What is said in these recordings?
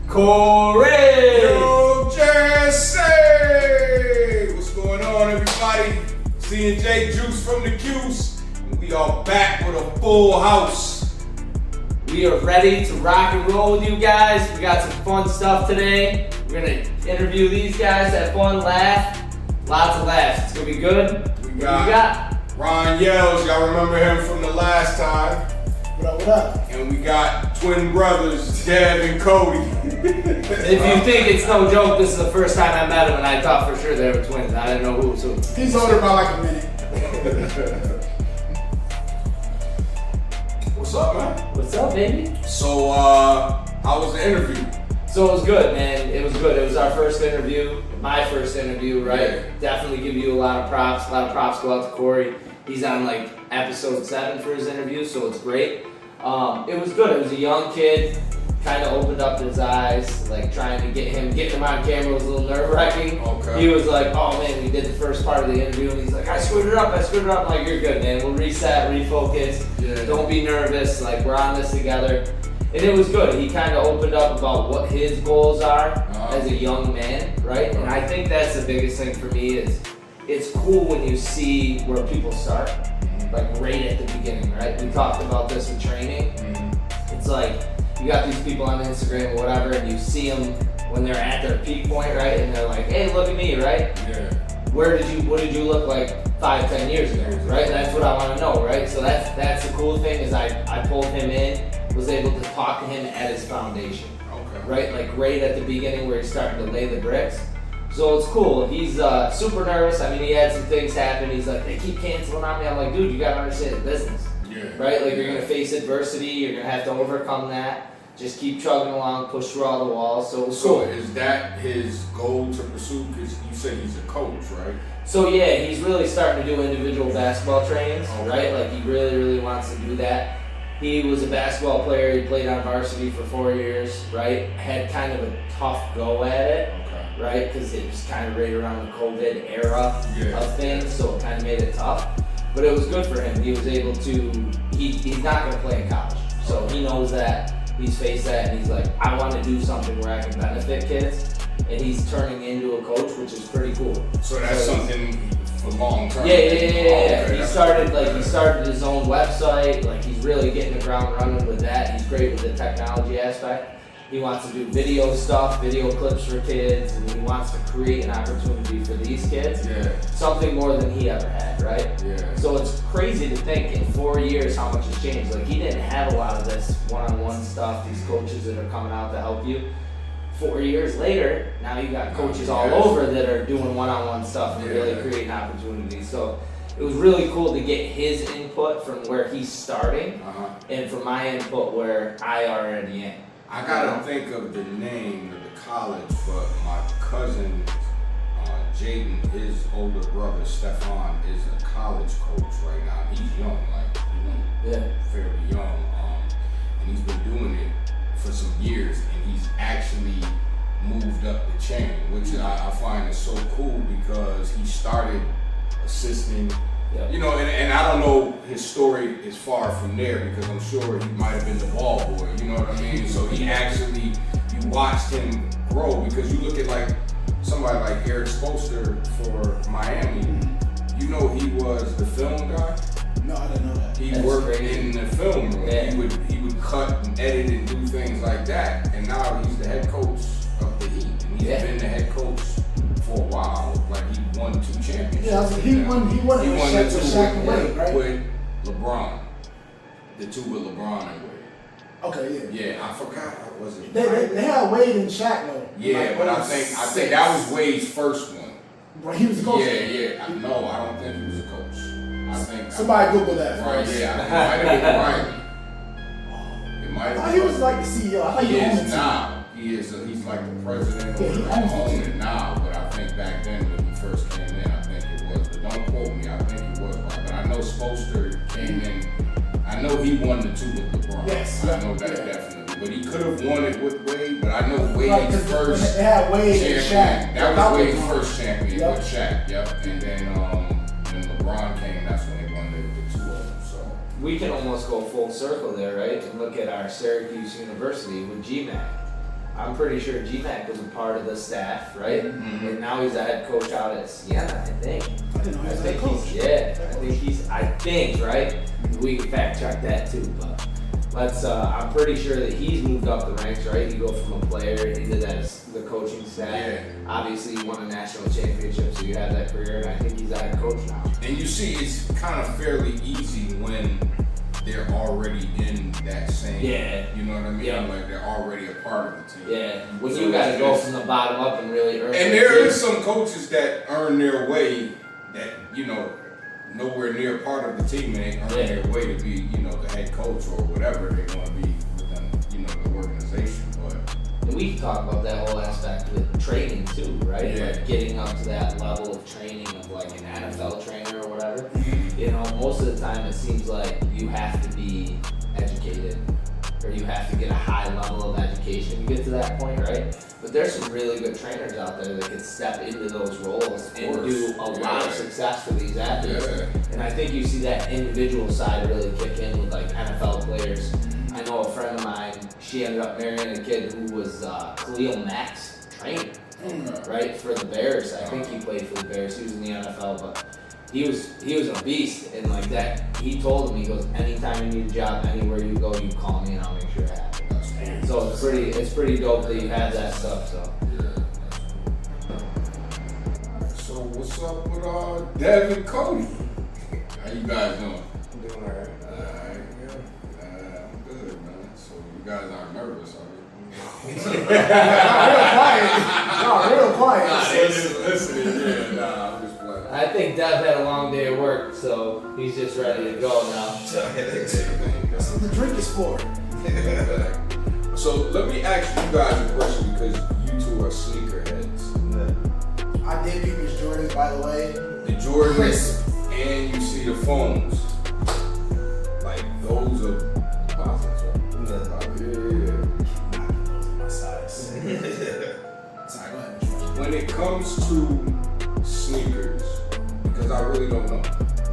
Corey! Yo, Jesse! What's going on, everybody? C&J Juse from the Cuse. And we are back with a full house. We are ready to rock and roll with you guys. We got some fun stuff today. We're gonna interview these guys, have fun, laugh. Lots of laughs. It's gonna be good. We What got you got? Ron Yells. Y'all remember him from the last time. What up, what up? And we got twin brothers, Dev and Cody. If you think it's no joke, this is the first time I met him and I thought for sure they were twins. I didn't know who was who. He's older by like a minute. What's up, man? What's up, baby? So, how was the interview? So it was good, man. It was good. It was our first interview, my first interview, right? Yeah. Definitely give you a lot of props. A lot of props go out to Corey.'s on like episode 7 for his interview, so it's great. It was good. It was a young kid, kind of opened up his eyes, like trying to getting him on camera was a little nerve-wracking. Okay. He was like, oh man, we did the first part of the interview, and he's like, I screwed it up. I'm like, you're good, man. We'll reset, refocus. Yeah. Don't be nervous. Like, we're on this together. And it was good. He kind of opened up about what his goals are as a young man, right? And I think that's the biggest thing for me is it's cool when you see where people start, like right at the beginning, right? We talked about this with training. It's like you got these people on Instagram or whatever, and you see them when they're at their peak point, right? And they're like, hey, look at me, right? Yeah. What did you look like 5-10 years ago, right? That's what I want to know, right? So that's the cool thing is I pulled him in, was able to talk to him at his foundation, Okay. right? Like right at the beginning where he's starting to lay the bricks. So it's cool. He's super nervous. I mean, he had some things happen. He's like, they keep canceling on me. I'm like, dude, you gotta understand the business, Yeah. right? Like you're gonna face adversity. You're gonna have to overcome that. Just keep chugging along, push through all the walls. So it was So cool. is that his goal to pursue? Because you said he's a coach, right? So yeah, he's really starting to do individual basketball trainings, Okay. right? Like he really, really wants to do that. He was a basketball player. He played on varsity for 4 years, right? Had kind of a tough go at it, Okay. right? Because it was kind of right around the COVID era Yeah. of things, so it kind of made it tough. But it was good for him. He was able to. He's not going to play in college, so he knows that. He's faced that, and he's like, I want to do something where I can benefit kids, and he's turning into a coach, which is pretty cool. So that's something for long term. Yeah. Okay, He started his own website. Like he's really getting the ground running with that. He's great with the technology aspect. He wants to do video stuff, video clips for kids, and he wants to create an opportunity for these kids. Yeah. Something more than he ever had, right? Yeah. So it's crazy to think in 4 years how much has changed. Like he didn't have a lot of this one-on-one stuff, these coaches that are coming out to help you. 4 years later, now you got coaches all over that are doing one-on-one stuff and really creating opportunities. So it was really cool to get his input from where he's starting and from my input where I already am. I gotta think of the name of the college, but my cousin Jaden, his older brother Stefan, is a college coach right now. He's young, fairly young, and he's been doing it for some years, and he's actually moved up the chain, which I find is so cool because he started assisting. Yep. You know, and I don't know his story is far from there because I'm sure he might have been the ball boy, you know what I mean? So he actually, you watched him grow because you look at like somebody like Eric Spoelstra for Miami, you know he was the film guy. No, I didn't know that. He That's worked crazy. in the film room. Yeah. He would cut and edit and do things like that, and now he's the head coach of the Heat. And he's been the head coach for a while. Like he won 2 championships. Yeah, I was like, he won the two Shaq and Wade, right? with LeBron. The 2 with LeBron and Wade. Okay, yeah. Yeah, I forgot what was it. They had Wade and Shaq though. Yeah, Like, but when I he think was that 6. was Wade's first one. Right, he was a coach. Yeah. No, I don't think he was a coach. I think Somebody Google that. Right, first. yeah. It might have been Riley. It might I have thought been he was like the CEO. I thought He he owned is the team. now. He's like the president Yeah, or he the owns the owner team. now. But I think back then when he first came in, I think it was. But don't quote me. I think it was right. But I know Spoelstra came in. I know he won the 2 with LeBron. Yes, I know that yeah. definitely. But he could have won it with Wade. But I know Wade's Right, 'cause first they had Wade and champion. Shaq. That Without was Wade's LeBron. first champion Yep. with Shaq. Yep. And then when LeBron came, that's when they won the 2 of them. So. We can almost go full circle there, right? And look at our Syracuse University with GMAC. I'm pretty sure G-Mac was a part of the staff, right? Mm-hmm. And now he's a head coach out at Siena, I think. I didn't know he was a head coach. I think, right? We can fact check that too, but I'm pretty sure that he's moved up the ranks, right? You go from a player into the coaching staff. Yeah. Obviously, you won a national championship, so you have that career, and I think he's a head coach now. And you see, it's kind of fairly easy when they're already in that same. Yeah. You know what I mean? Yeah. Like they're already a part of the team. Yeah, when So you got to it's go just- from the bottom up and really earn. And there is some coaches that earn their way that, you know, nowhere near part of the team, and they earn their way to be, you know, the head coach or whatever they want to be within, you know, the organization. But And we can talk about that whole aspect with training too, right? Yeah. Like getting up to that level of training of like an NFL trainer or whatever. You know, most of the time it seems like you have to be educated or you have to get a high level of education to get to that point, right? But there's some really good trainers out there that can step into those roles and do a lot of success for these athletes. Yeah. And I think you see that individual side really kick in with like NFL players. I know a friend of mine, she ended up marrying a kid who was Khalil Mack's trainer, right, for the Bears. I think he played for the Bears. He was in the NFL, but he was a beast. And like that, he told him, he goes, anytime you need a job, anywhere you go, you call me and I'll make sure it happens. So it's pretty dope that you have that stuff. So. So what's up with Dev and Cody? How you guys doing? I'm doing alright. Alright, yeah. I'm good, man. So you guys aren't nervous, are you? Real quiet. Listening, yeah, nah, I'm just playing. I think Dev had a long day of work, so he's just ready to go now. That's what the drink is for. So let me ask you guys a question because you two are sneakerheads. I did peep his Jordans, by the way. The Jordans and you see the phones. Like those are positive. Yeah. Those are my size. Sorry, go ahead. When it comes to sneakers, because I really don't know,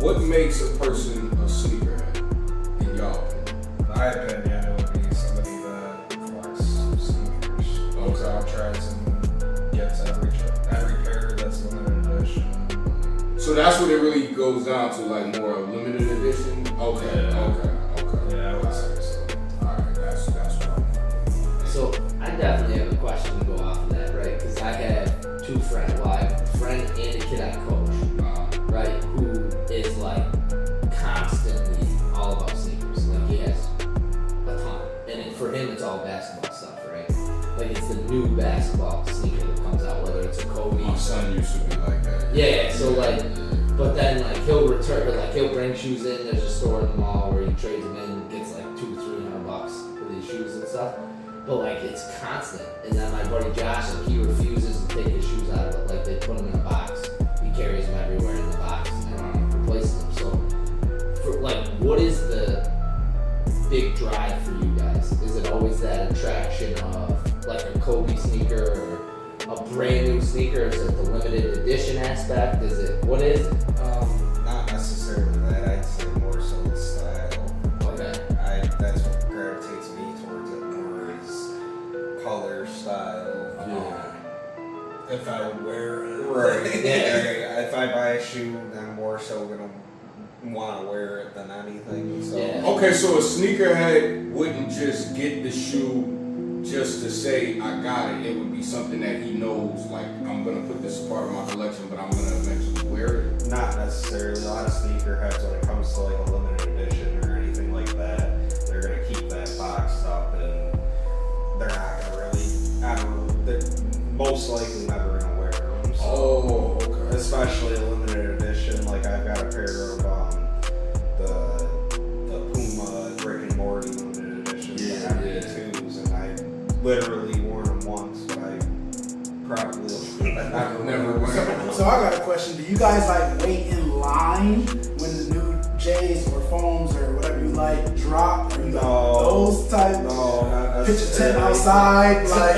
what makes a person a sneakerhead in y'all opinion? In my opinion, it would be somebody that collects sneakers. Goes out, tries and gets every pair that's limited edition. So that's what it really goes down to, like more a limited edition? Okay. Yeah, I would say so. Alright, that's right. So I definitely have a question to go off of that, right? Because I have two friends. Well, I have a friend and a kid I coach, right? Who is like constantly all about sneakers. Like he has a ton, and for him it's all basketball stuff, right? Like it's the new basketball sneaker that comes out, whether it's a Kobe. My son used to be like that. Yeah, so like, but then like he'll return, like he'll bring shoes in. There's a store in the mall where he trades them in, and gets like $200-300 for these shoes and stuff. But like it's constant. And then my buddy Josh, like he refuses to take his shoes out of it. Like they put them in a box. He carries them everywhere in the box and replaces them. So, for like, what is the big drive for you guys? Is it always that attraction of like a Kobe sneaker or a brand new sneaker? Is it the limited edition aspect? Is it, what is it? Not necessarily that. I'd say more so the style. Okay. That's what gravitates me towards it more is color, style. If I would wear it. Right. Yeah. If I buy a shoe, I'm more so gonna want to wear it than anything. So. Yeah. Okay, so a sneakerhead wouldn't just get the shoe just to say I got it. It would be something that he knows, like I'm gonna put this as part of my collection, but I'm gonna eventually wear it. Not necessarily. A lot of sneakerheads, when it comes to like a limited edition or anything like that, they're gonna keep that boxed up and they're not gonna they're most likely never gonna wear them. So, Oh, okay. especially a limited edition. Like I've got a pair of the Puma Rick and Morty limited edition, the MD2s, and I literally worn them once, but I probably never wear them. So I got a question. Do you guys like wait in line when the new J's or foams or whatever you like drop? Are you like those type? No, not Pitch a tent necessarily. outside, like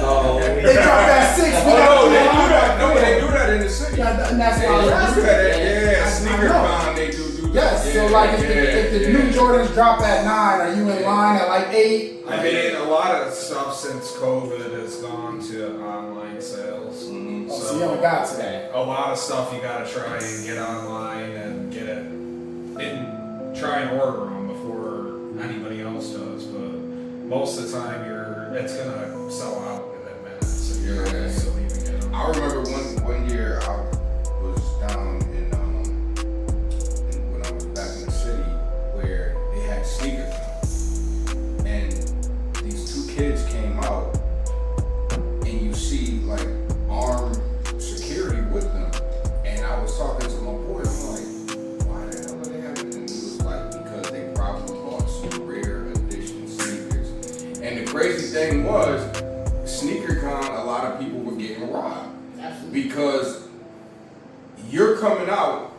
No, they drop that 6. We Oh, no, got they do that in the city. Yeah, and that's why I was They do asking. that, yeah, I sneaker know. con, they do Yes. So like, if the new Jordans drop at 9, are you in line at like 8? I mean, a lot of stuff since COVID has gone to online sales. Mhm. Oh, so you haven't got to that. A lot of stuff you gotta try and get online and get it, and try and order them before anybody else does. But most of the time, it's gonna sell out within minutes. If you're not still even get them. I remember one year I was down in when I was back in the city where they had sneakers on. And these 2 kids came out and you see like armed security with them. And I was talking to my boy, I'm like, why the hell are they having it? And he was like, because they probably bought some rare edition sneakers. And the crazy thing was, SneakerCon, a lot of people were getting robbed. Absolutely. Because you're coming out,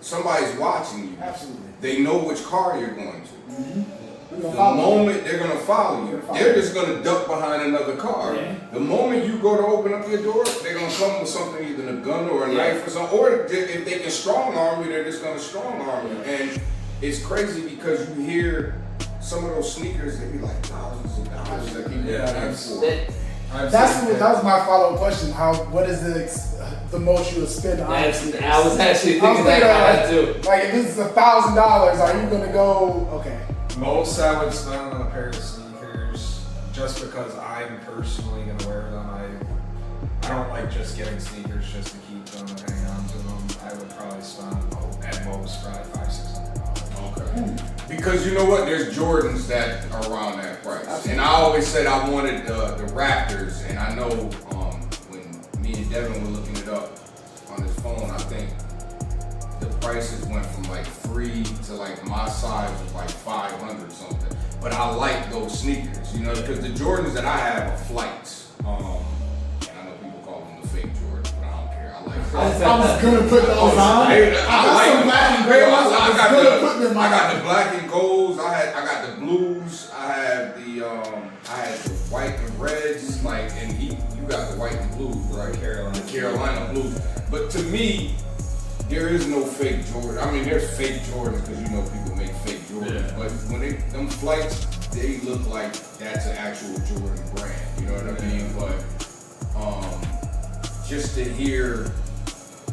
somebody's watching you. Absolutely. They know which car you're going to. Mm-hmm. The moment they're gonna follow you, they're just gonna duck behind another car. Yeah. The moment you go to open up your door, they're gonna come with something, either a gun or a knife or something. Or if they can strong arm you, they're just gonna strong arm you. And it's crazy because you hear some of those sneakers, they be like thousands of dollars that people have for. That was my follow-up question. What is the most you would spend on sneakers? I was actually thinking that too. Like, if this is $1,000, are you gonna go? Okay. Most I would spend on a pair of sneakers, just because I'm personally gonna wear them. I don't like just getting sneakers just to keep them and hang on to them. I would probably spend at most probably $500-$600. Okay. Because you know what? There's Jordans that are around that price. And I always said I wanted the Raptors, and I know when me and Devin were looking it up on his phone, I think the prices went from like $3 to like my size was like $500 something. But I like those sneakers, you know, because the Jordans that I have are flights. And I know people call them the fake Jordans, but I don't care. I like them. I was gonna put those on. I got the black and golds. I got the blues. I had the white and reds. Like, and you got the white and blues, right? The Carolina blues. But to me, there is no fake Jordan. I mean, there's fake Jordans because you know people make fake Jordans. Yeah. But when them flights, they look like that's an actual Jordan brand. You know what I mean? But just to hear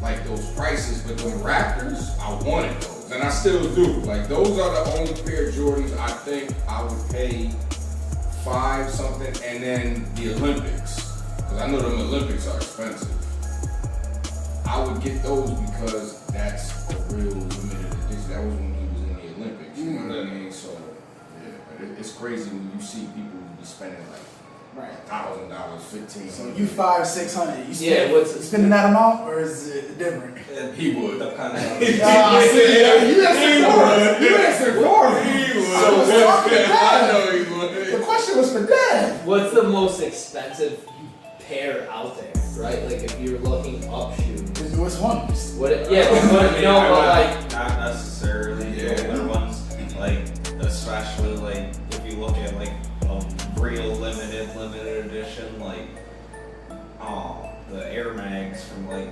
like those prices, but the Raptors, I wanted those, and I still do. Like, those are the only pair of Jordans I think I would pay $5 something, and then the Olympics, because I know them Olympics are expensive. I would get those because that's a real limited edition. That was when he was in the Olympics. You know what I mean? So yeah, but it's crazy when you see people be spending like $1,000, $1,500. So you $500-$600. You spending that amount, or is it different? He would. Depending on You answered for me. He would. I was talking to I Dad. know he would. The question was for Dad. What's the most expensive pair out there, right? Like, if you're looking up shoes. The newest one. Not necessarily the older ones. Like, especially like if you look at like a real limited edition, like the Air Mags from like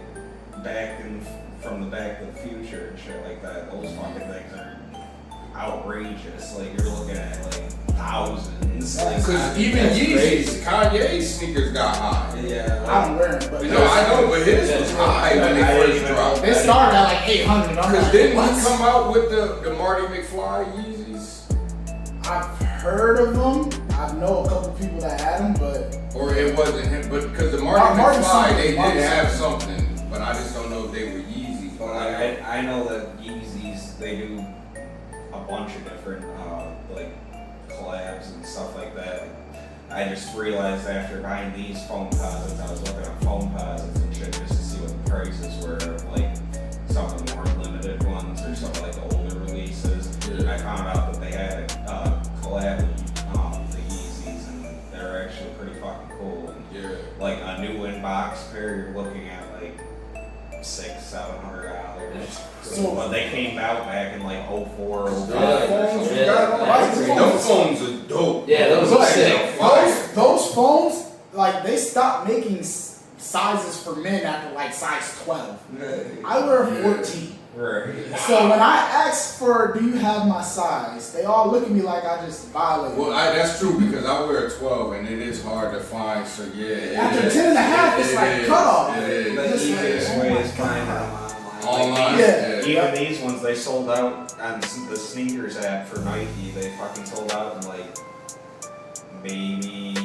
from the Back to the Future and shit like that. Those fucking things are outrageous. Like, you're looking at like thousands. Because even Yeezys, Kanye's sneakers got high. Yeah. I don't wear them, but No, I know, but his was high when they first dropped. they started at like 800. Because didn't he come out with the Marty McFly Yeezys? I've heard of them. I know a couple people that had them, but Or it wasn't him, but because the Marty McFly, they did have something, but I just don't know if they were Yeezys. But I know that Yeezys, they do a bunch of different like collabs and stuff like that. I just realized after buying these foam posits, I was looking at foam posits and shit just to see what the prices were of like some of the more limited ones or some of like the older releases. Yeah. I found out that they had a collab with the Yeezys, and they're actually pretty fucking cool. And Yeah. like a new inbox pair, you're looking at like $600-$700. So- but they came out back in like 04, 05. Them phones are dope. Yeah, those are sick. those phones, like, they stopped making sizes for men after like size 12. I wear a 14. Right. So when I ask for, do you have my size, they all look at me like I just violated. Well, that's true because I wear a 12 and it is hard to find. So yeah. After 10 and a half, it's like cut off. It is. The easiest way is finding them Online. Yeah. Even these ones, they sold out on the sneakers app for Nike. They fucking sold out in like maybe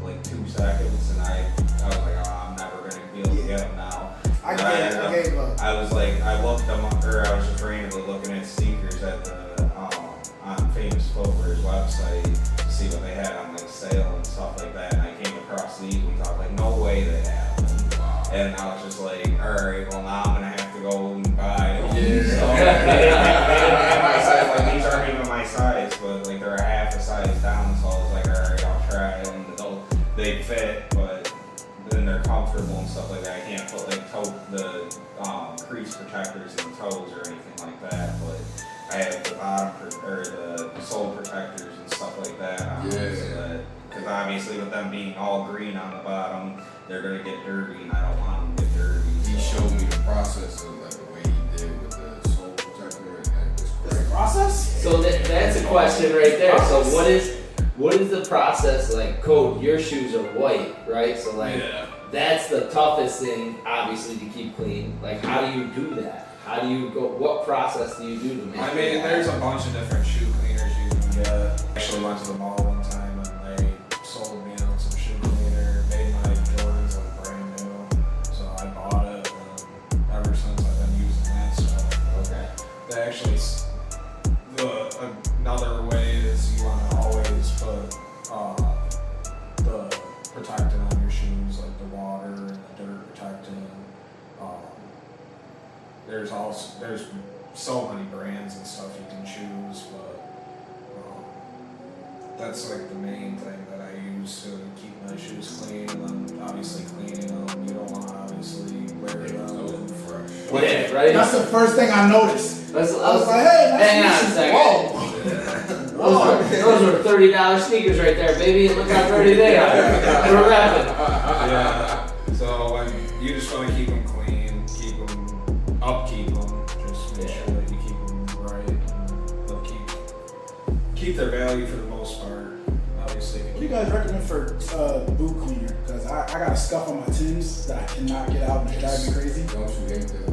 like 2 seconds, and I was like, oh, I'm never gonna be able to get them now. I gave up. I was like, I looked them up, or I was just randomly looking at sneakers at the on Famous Footwear's website to see what they had on like sale and stuff like that, and I came across these ones. I was like, no way they have them. And I was just like, alright, well now I'm gonna have to go and buy them. Yeah. So, and my size, like, these aren't even my size, but like they're a half a size down, so I was like, alright, I'll try them. They fit, but then they're comfortable and stuff like that. I can't put like the crease protectors in the toes or anything like that, but I have the bottom or the sole protectors and stuff like that on, so that, because obviously with them being all green on the bottom, they're gonna get dirty, and I don't want them to get dirty. He showed me the process of like the way he did with the sole protector, and that was great. Process? So that's a question right there. So what is the process like? Code, your shoes are white, right? So like that's the toughest thing, obviously, to keep clean. Like, how do you do that? How do you go? What process do you do to make? I mean, there's a bunch of different shoe cleaners you can get. I actually went to the mall one time and they sold me out some shoe cleaner, made my Jordans look brand new. So I bought it, and ever since I've been using that stuff. Okay. They actually, another way is you want to always put the protectant on your shoes, like the water and the dirt protectant. There's so many brands and stuff you can choose, but that's like the main thing that I use to keep my shoes clean. And then obviously cleaning them, you don't want to obviously wear them Fresh. Yeah, right? That's the first thing I noticed. I was like, hey, hang on a nice second. Whoa. Those were $30 sneakers right there, baby. Look how dirty they are. We're rapping. Yeah. So you just want to keep them clean, upkeep them. Just make sure that you keep them right, and they'll keep their value for the most part. Obviously. What do you guys recommend for boot cleaner? Because I got a scuff on my Timbs that I cannot get out, and it drives me crazy. Don't you hate that?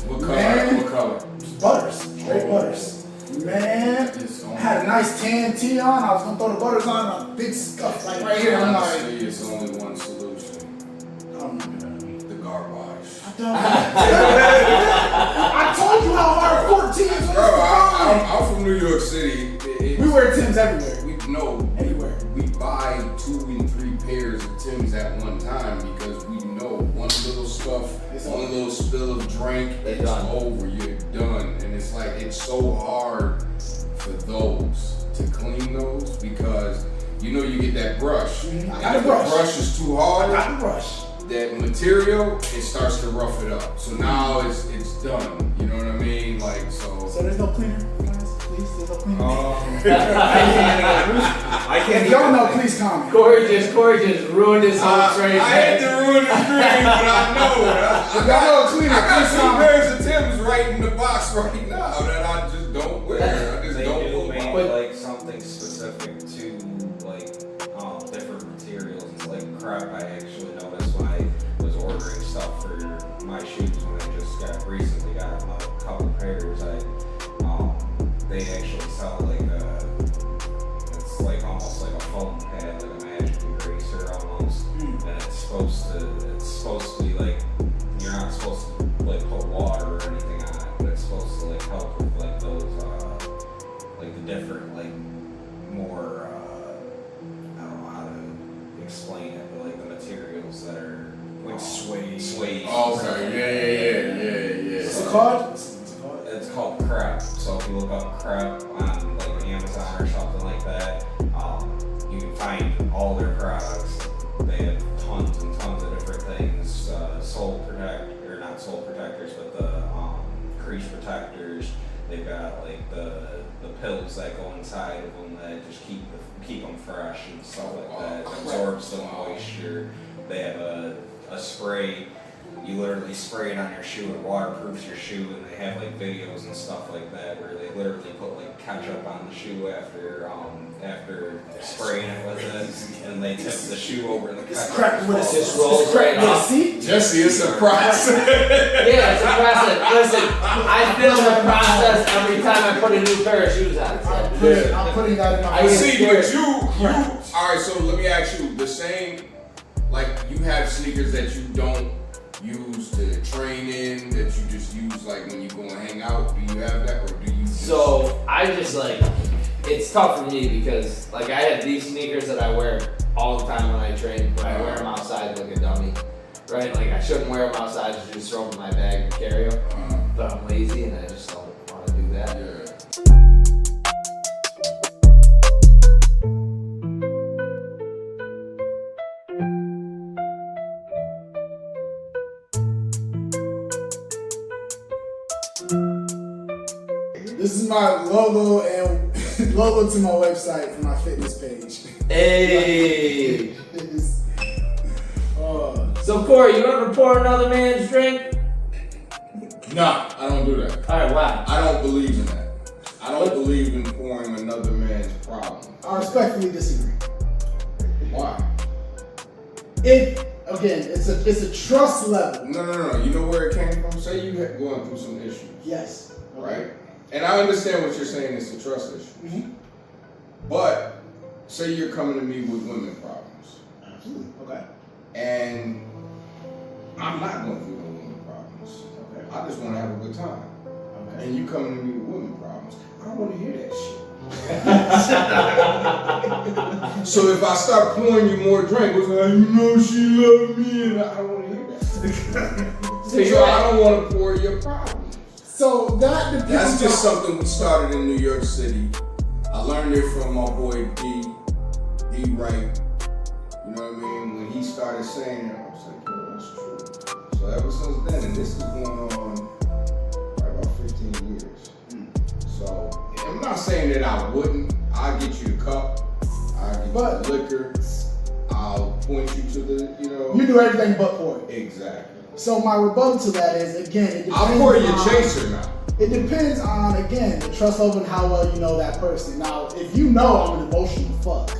What color? Man. What color? Butters, straight butters. Man, I had a nice tan tee on. I was gonna throw the butters on, a big scuff like right here. I'm like, Honestly, it's only one solution. I don't know. The garbage. I told you how hard 14 is. Bro, I'm from New York City. We wear Timbs everywhere. Anywhere. We buy 2 and 3 pairs of Timbs at one time because we know one little stuff, one little spill of drink, it's over. You're done. And it's like, it's so hard for those to clean those because you get that brush. I got if a brush. The brush is too hard. I got the brush. That material, it starts to rough it up. So now it's done. You know what I mean? Like, so. So there's no cleaner, guys? Please, there's no cleaner. I can't. If y'all know, please comment. Corey just ruined his whole trade. I hate to ruin his dream, but I know it. If y'all know a cleaner, I got please some comment. pairs of Timbs right in the box right now that I just don't wear. I just They don't do pull make out. like something specific to like different materials. It's like crap. I actually noticed when I was ordering stuff for my shoes when I just recently got a couple pairs. They actually sell like it's like almost like a foam pad, like a magic eraser almost, and it's supposed to be like you're not supposed to like put water or anything on it, but it's supposed to like help with like those like the different like more I don't know how to explain it, but like the materials that are Like suede. Oh, okay, yeah. What's it called? It's called Crep. So if you look up Crep on like Amazon or something like that, you can find all their products. They have tons and tons of different things. Not sole protectors, but the crease protectors. They've got like the pills that go inside of them that just keep them fresh and stuff like that. It absorbs the moisture. They have a spray you literally spray it on your shoe, it waterproofs your shoe, and they have like videos and stuff like that where they literally put like ketchup on the shoe after spraying it with it, and they tip the shoe over in the ketchup. Crack with Just rolls right off. See? Jesse, it's a process. Yeah, it's a process. Listen, I feel the process every time I put a new pair of shoes on. I'm putting that in my I I get see, scared. but you, alright, so let me ask you, the same, like, you have sneakers that you don't use to train in, that you just use, like, when you go and hang out, do you have that, or do you just... So I just like, it's tough for me because like I have these sneakers that I wear all the time when I train, but I wear them outside like a dummy, right? Like I shouldn't wear them outside, just throw them in my bag and carry them, but I'm lazy and I just don't want to do that. Yeah. This is my logo and logo to my website for my fitness page. Hey! It's- So Corey, you ever pour another man's drink? Nah, I don't do that. Alright, wow. I don't believe in that. I don't believe in pouring another man's problem. I respectfully disagree. Why? It's a trust level. No. You know where it came from? Say you had going through some issues, Yes. right? And I understand what you're saying, it's a trust issue. Mhm. But say you're coming to me with women problems, Absolutely. Okay. and I'm not going through no women problems. Okay. I just want to have a good time. Okay. And you coming to me with women problems, I don't want to hear that shit. So if I start pouring you more drink, it's like, you know she love me, and I don't want to hear that. So I don't want to pour your problems. So that depends. That's just on- something we started in New York City. I learned it from my boy D Wright. You know what I mean? When he started saying it, I was like, yo, that's true. So ever since then, and this is going on probably about 15 years. So I'm not saying that I wouldn't. I'll get you the cup. I'll get you the liquor. I'll point you to the, you know. You do everything but pour it. Exactly. So my rebuttal to that is, again, it depends I'll pour you a on- chaser now. It depends on, again, the trust level and how well you know that person. Now, if you know I'm an emotional fuck,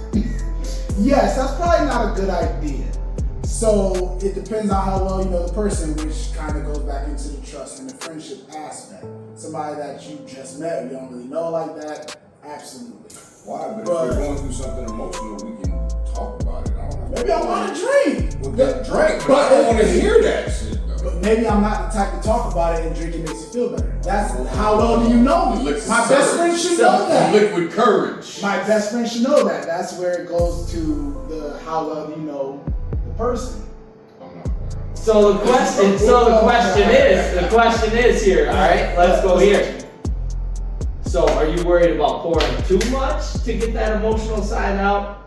yes, that's probably not a good idea. So it depends on how well you know the person, which kind of goes back into the trust and the friendship aspect. Somebody that you just met, you don't really know like that, absolutely. Why? But if But- you're going through something emotional, we can talk about it. I don't have Maybe I want to drink. Well, then drink, but I don't want to hear that shit, though. But maybe I'm not the type to talk about it, and drinking makes you feel better. That's how well do you know me? Liquid My best courage. friend should know that. Liquid courage. My best friend should know that. That's where it goes to the how well do you know the person. I'm not going So the question is here, alright? Let's go here. So are you worried about pouring too much to get that emotional side out?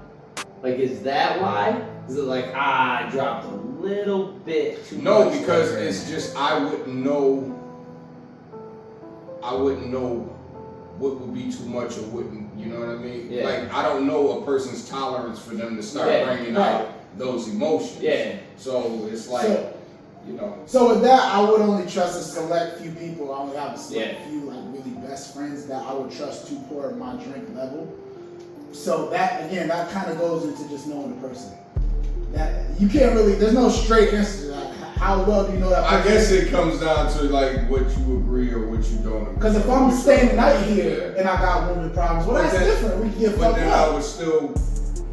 Like, is that why? Is it like, I dropped a little bit too much? No, because there? it's just I wouldn't know what would be too much or wouldn't, you know what I mean? Yeah. Like, I don't know a person's tolerance for them to start Yeah, bringing right. out those emotions. Yeah. So it's like, So- you know. So with that, I would only trust a select few people. I only have a select Yeah. few like really best friends that I would trust to pour my drink level. So that again, that kind of goes into just knowing the person. That you can't really. There's no straight answer to that. How well do you know that person? I guess it comes down to like what you agree or what you don't agree. Because if I'm staying the night here and I got women problems, well, But that's then- different. We can get But fucked then I up. would still,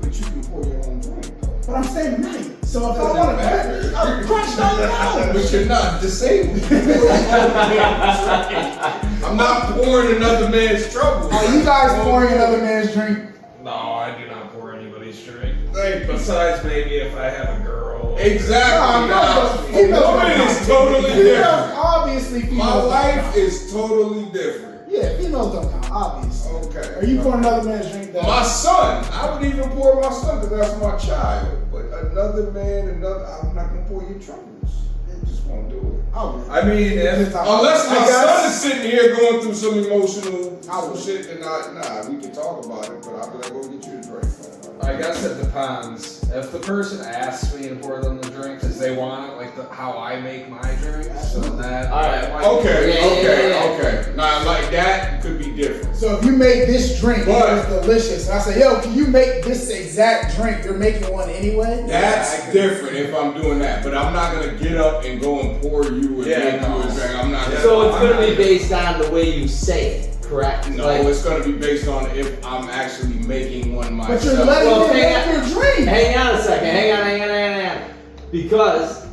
but you can pour your own drink though. But I'm staying the night. So if I Doesn't want matter. to, I'm crushed on the couch. But you're not disabled. I'm not pouring another man's trouble. Are you guys pouring another man's drink? No, I do not pour anybody's drink. Thank you. Besides, maybe if I have a girl. Exactly. Females Women don't is count. totally Females, different. obviously, females My don't life count. is totally different. Yeah, females don't count, obviously. Okay. Are you pouring another man's drink? That My son, I would even pour my son because that's my child. But another man, I'm not gonna pour your troubles. I just won't do it. I mean, if Unless my I guess- son is sitting here going through some emotional I would. shit, then nah, we can talk about it. But I'll be like, go get you a drink. I guess it depends. If the person asks me to pour them the drink because they want it like how I make my drinks, so that. Alright. Okay. Now, like that could be different. So if you make this drink, But- it's delicious, and I say, yo, can you make this exact drink? You're making one anyway? That's different if I'm doing that, but I'm not gonna get up and go and pour you a drink to a drink. I'm not. So it's gonna be based on the way you say it, correct? No, it's gonna be based on if I'm actually making one myself. But you're letting Well, them make your drink. Hang on a second. Hang on. Because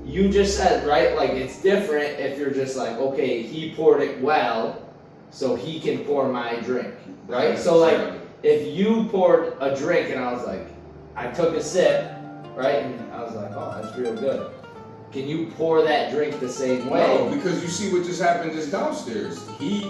you just said, right? Like it's different if you're just like, okay, he poured it well, so he can pour my drink, right? So like, if you poured a drink and I was like, I took a sip, right? And I was like, oh, that's real good. Can you pour that drink the same way? No, because you see what just happened just downstairs.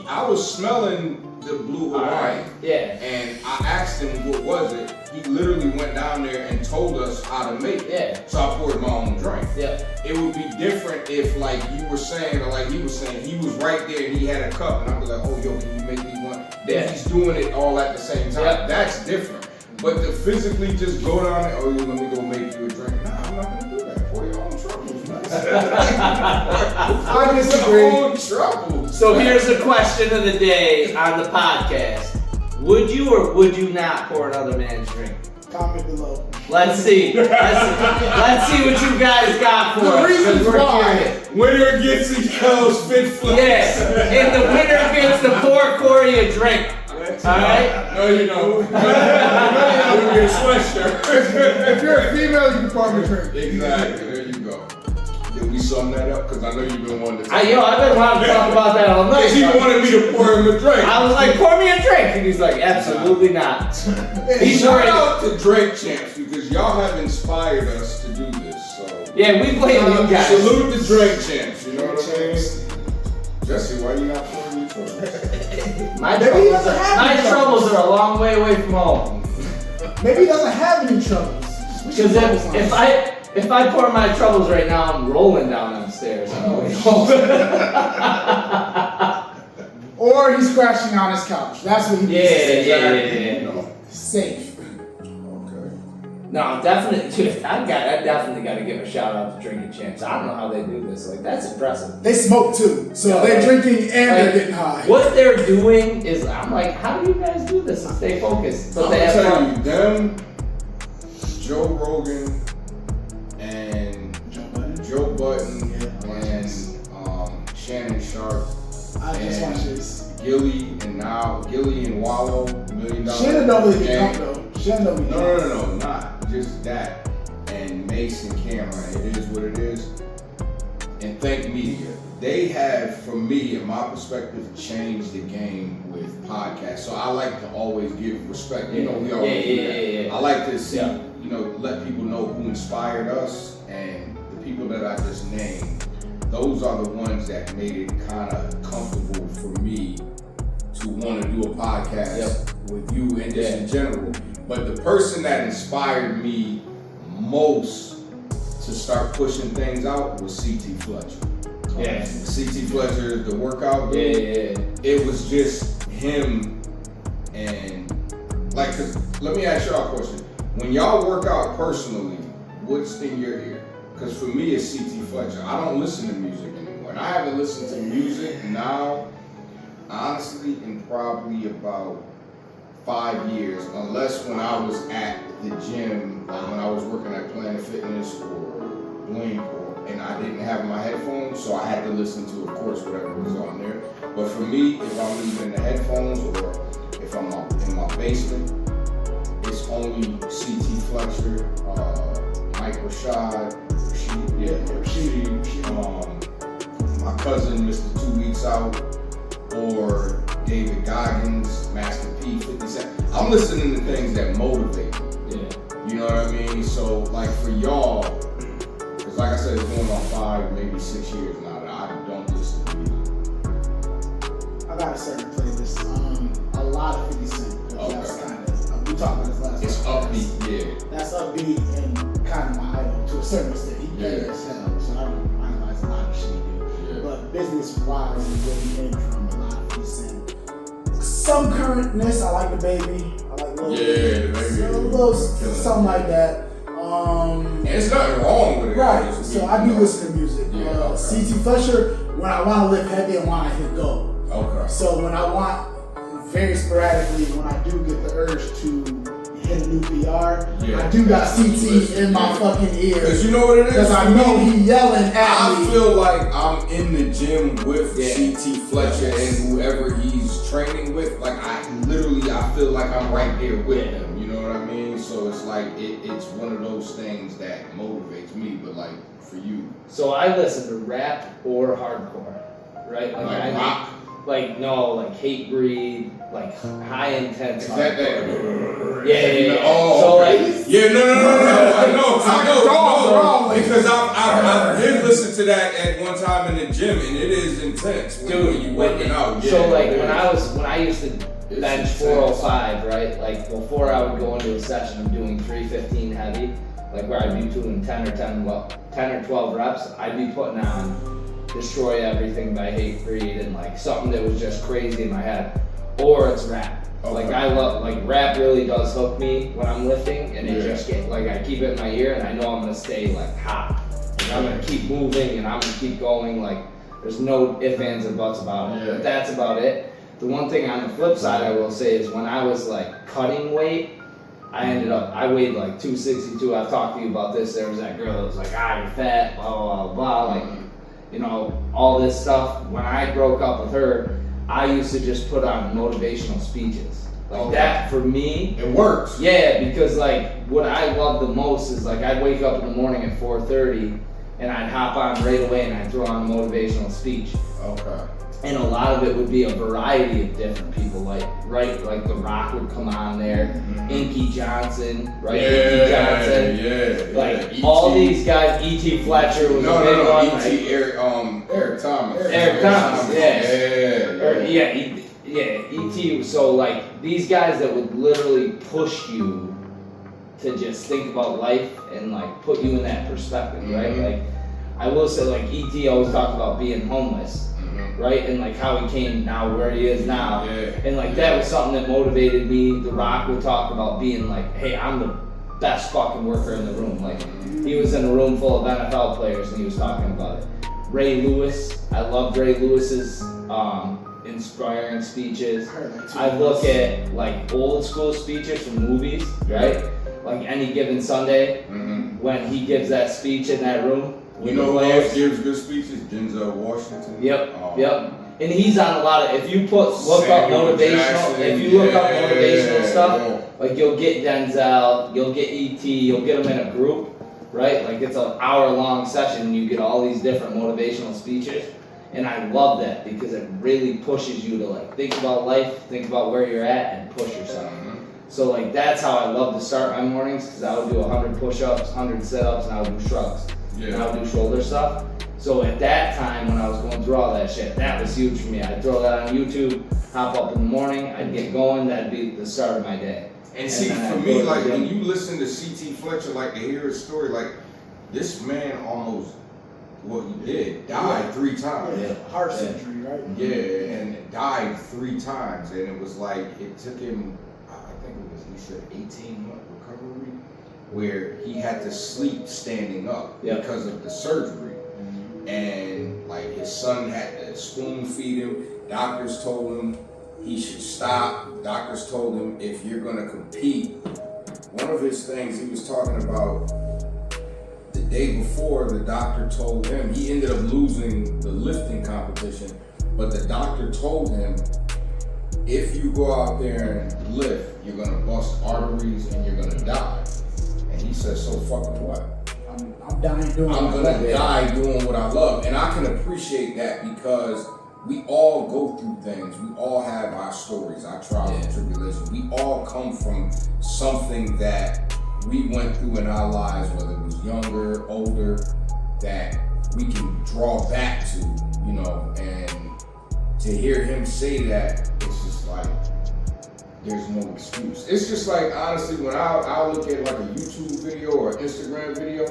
I was smelling the blue Hawaii, Yeah. and I asked him what was it. He literally went down there and told us how to make it. Yeah. So I poured my own drink. Yeah. It would be different if, like you were saying, or like he was saying, he was right there and he had a cup, and I'd be like, oh, yo, can you make me one? Then he's doing it all at the same time. Yeah. That's different. But to physically just go down there, oh, let me go make you a drink. Nah, I'm not gonna do that. Pour your own troubles, man. I disagree. Your own troubles. So here's the question of the day on the podcast. Would you or would you not pour another man's drink? Comment below. Let's see. Let's see what you guys got for The us. 'cause reasons we're why. curious. Winner gets a yellow spit flash. Yes, and the winner gets to pour Corey a drink. Alright? No, you don't. You get a sweatshirt. If you're a female, you can pour me a drink. Exactly. There you go. Did we sum that up? Because I know you've been wanting to talk. I've been wanting to talk about that all night. Because he wanted me to pour him a drink. I was like, pour me a drink. And he's like, absolutely not. He's Shout worried. out to Drink Champs because y'all have inspired us to do this. So Yeah, we blame you guys. salute the Drink Champs. You know what I mean? Jesse, why you not pouring your troubles? My Maybe he doesn't have my any troubles are a long way away from home. Maybe he doesn't have any troubles. Because if I pour my troubles right now, I'm rolling down them stairs. Or he's crashing on his couch. That's what he needs to say. Yeah. No. Safe. Okay. No, definitely, dude, I definitely got to give a shout out to Drinking Champs. I don't know how they do this. Like, that's impressive. They smoke too, so Yeah, they're like- drinking and they're getting high. What they're doing is, I'm like, how do you guys do this and stay focused? But I'm they gonna have tell fun. you, them, Joe Rogan, and Joe Button, and Shannon Sharp, I just watched this. Gilly and Wallow, $1 Million. Shannon don't really Gang. get drunk though. Shannon don't be drunk. No, not just that. And Mace and Cameron, it is what it is. And Think Media. They have, from me, in my perspective, changed the game with podcasts. So I like to always give respect. You know, we always do that. Yeah. I like to see, Yeah. let people know who inspired us, and the people that I just named, those are the ones that made it kind of comfortable for me to want to do a podcast with you and just in general. But the person that inspired me most to start pushing things out was C.T. Fletcher. Yeah. C.T. Fletcher, the workout Yeah, dude. It was just him and like, 'cause let me ask y'all a question. When y'all work out personally, what's in your ear? Because for me, it's C.T. Fletcher. I don't listen to music anymore. And I haven't listened to music now, honestly, in probably about 5 years, unless when I was at the gym, like when I was working at Planet Fitness or Blink, and I didn't have my headphones, so I had to listen to, of course, whatever was on there. But for me, if I'm using the headphones or if I'm in my basement, it's only C.T. Fletcher, Mike Rashad, my cousin, Mr. 2 Weeks Out, or David Goggins, Master P, 50 Cent. I'm listening to things that motivate me. Yeah. You know what I mean? So, like for y'all, because like I said, it's going on 5, maybe 6 years now that I don't listen to music. I got a certain playlist. A lot of 50 Cent. That's kind of, we talked about this last It's time. upbeat, yeah. That's upbeat and kind of my idol to a certain extent. He gay as hell, so I don't idolize a lot of shit he do. Yeah. But business-wise, we really came from a lot of 50 Cent. Some currentness, I like the baby. I like Lil Yeah, so a little something like that. And it's nothing wrong with it. Right. So I do listen to music. Yeah, okay. C.T. Fletcher when I want to lift heavy and want to hit go. Okay. So when I want, very sporadically, when I do get the urge to hit a new PR, I do got CT in my fucking ear. Because you know what it is? Because I know he yelling at me. I feel like I'm in the gym with CT Fletcher and whoever he's training with. Like I feel like I'm right there with him. You know what I mean? So it's like it's one of those things that motivates me. But like for you, So I listen to rap or hardcore, right? like rock. Like no, like Hate Breed, like high intense. Is that Yeah. Oh, So okay. like, Yeah, no. I know. Like, Because I did listen to that at one time in the gym, and it is intense when you working out. So Yeah, like it when I used to bench 405, right? Like before I would go into a session of doing 315 heavy, like where I'd be doing 10 or 12 reps, I'd be putting on Destroy Everything by Hate Breed and like something that was just crazy in my head, or it's rap. Okay. Like I love, like rap really does hook me when I'm lifting, and it just get like I keep it in my ear and I know I'm gonna stay like hot. And I'm gonna keep moving and I'm gonna keep going. Like there's no ifs, ands, and buts about it. But that's about it. The one thing on the flip side I will say is when I was like cutting weight, I weighed like 262. I've talked to you about this. There was that girl that was like, you're fat, blah, blah, blah, like, you know, all this stuff. When I broke up with her, I used to just put on motivational speeches. Like that for me. It works. Yeah, because like what I love the most is like I'd wake up in the morning at 4:30 and I'd hop on right away and I'd throw on a motivational speech. Okay. And a lot of it would be a variety of different people, like like The Rock would come on there, Inky Johnson, right? Inky Johnson, like E.T. all these guys. E.T. Fletcher was a big one. E.T. Eric Thomas. Eric Thomas, E.T. So like these guys that would literally push you to just think about life and like put you in that perspective, right? Like I will say, like E.T. always talked about being homeless. Right, and like how he came now where he is now, and like that was something that motivated me. The Rock would talk about being like, hey, I'm the best fucking worker in the room. Like he was in a room full of NFL players and he was talking about it. Ray Lewis, I love Ray Lewis's inspiring speeches. I look at like old school speeches from movies, right? Like Any Given Sunday, when he gives that speech in that room. You know who else gives good speeches? Denzel Washington. Yep. And he's on a lot of. If you look up motivational stuff, like you'll get Denzel, you'll get E.T., you'll get them in a group, right? Like it's an hour-long session, and you get all these different motivational speeches. And I love that because it really pushes you to like think about life, think about where you're at, and push yourself. So like that's how I love to start my mornings because I would do 100 push-ups, 100 sit-ups, and I would do shrugs. And I would do shoulder stuff. So at that time when I was going through all that shit, that was huge for me. I'd throw that on YouTube, hop up in the morning, I'd get going, that'd be the start of my day. And see, for me, like when you listen to C.T. Fletcher, like to hear his story, like this man almost, died 3 times. Yeah, heart surgery, right? Yeah, and died 3 times, and it was like it took him, I think it was, he said 18-month recovery, where he had to sleep standing up because of the surgery. And like his son had to spoon feed him. Doctors told him he should stop. Doctors told him if you're gonna compete, one of his things he was talking about the day before, the doctor told him, he ended up losing the lifting competition, but the doctor told him, if you go out there and lift, you're gonna bust arteries and you're gonna die. And he said, so fucking what? I'm dying doing I'm gonna die doing what I love. And I can appreciate that because we all go through things. We all have our stories, our trials and tribulations. We all come from something that we went through in our lives, whether it was younger, older, that we can draw back to, you know, and to hear him say that, it's just like, there's no excuse. It's just like, honestly, when I'll look at like a YouTube video or an Instagram video,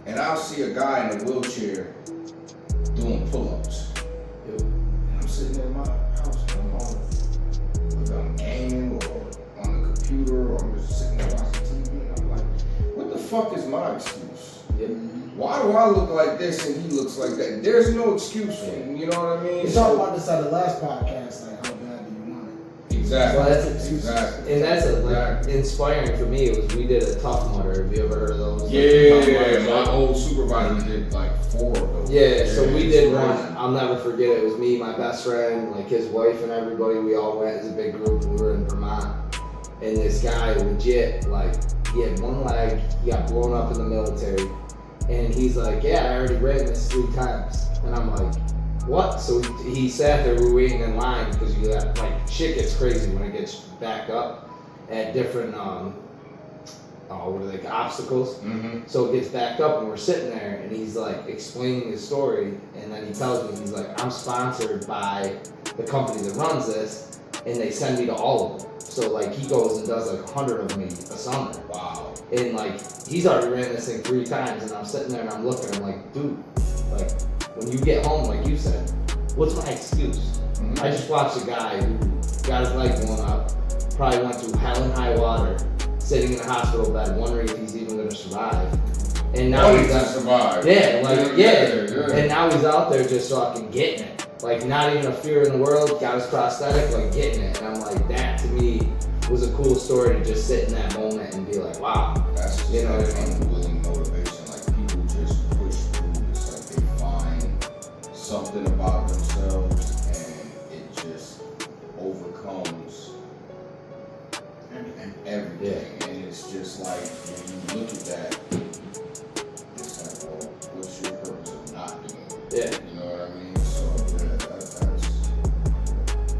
and I'll see a guy in a wheelchair doing pull-ups. And I'm sitting in my house, whether I'm gaming or computer or I'm just sitting there watching TV and I'm like, what the fuck is my excuse? Yep. Why do I look like this and he looks like that? There's no excuse for him, you know what I mean? We talked about this at the last podcast, like how bad do you want it? Exactly. Well, that's exactly. And that's like inspiring for me. It was we did a Tough Mudder. Have you ever heard of those? Like, Yeah, my old supervisor did like 4 of those. Yeah, so we did it's one. crazy. I'll never forget it. It was me, my best friend, like his wife and everybody. We all went as a big group and we were in Vermont. And this guy legit, like, he had one leg, he got blown up in the military. And he's like, yeah, I already ran this 3 times. And I'm like, what? So he sat there, we were waiting in line because you got, like, shit gets crazy when it gets backed up at different, what are they, obstacles. Mm-hmm. So it gets backed up and we're sitting there and he's like explaining his story. And then he tells me, he's like, I'm sponsored by the company that runs this and they send me to all of them. So like he goes and does like 100 of them a summer. Wow. And like he's already ran this thing 3 times and I'm sitting there and I'm looking, I'm like, dude, like when you get home, like you said, what's my excuse? Mm-hmm. I just watched a guy who got his leg blown up, probably went through hell and high water, sitting in a hospital bed wondering if he's even gonna survive. And now Wanting he's to out, survive. yeah. And now he's out there just fucking getting it. Like not even a fear in the world, got his prosthetic, like getting it. And I'm like, that to me was a cool story to just sit in that moment and be like, wow. That's just You know what I mean? unwilling motivation. Like people just push through. It's like they find something about themselves and it just overcomes everything. And it's just like when you look at that, it's like, well, what's your purpose of not doing it? Yeah. You know what I mean? So yeah, that's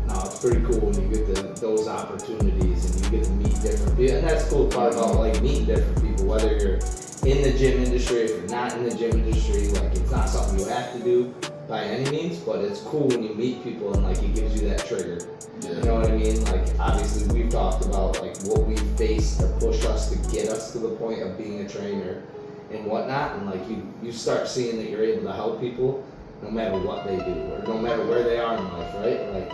No, it's pretty cool when you get those opportunities and you get to meet different people. And that's the cool part about like meeting different people, whether you're in the gym industry, if you're not in the gym industry, like it's not something you have to do by any means, but it's cool when you meet people and like it gives you that trigger. You know what I mean? Like obviously we've talked about like what we face to push us to get us to the point of being a trainer and whatnot, and like you start seeing that you're able to help people no matter what they do or no matter where they are in life, right? Like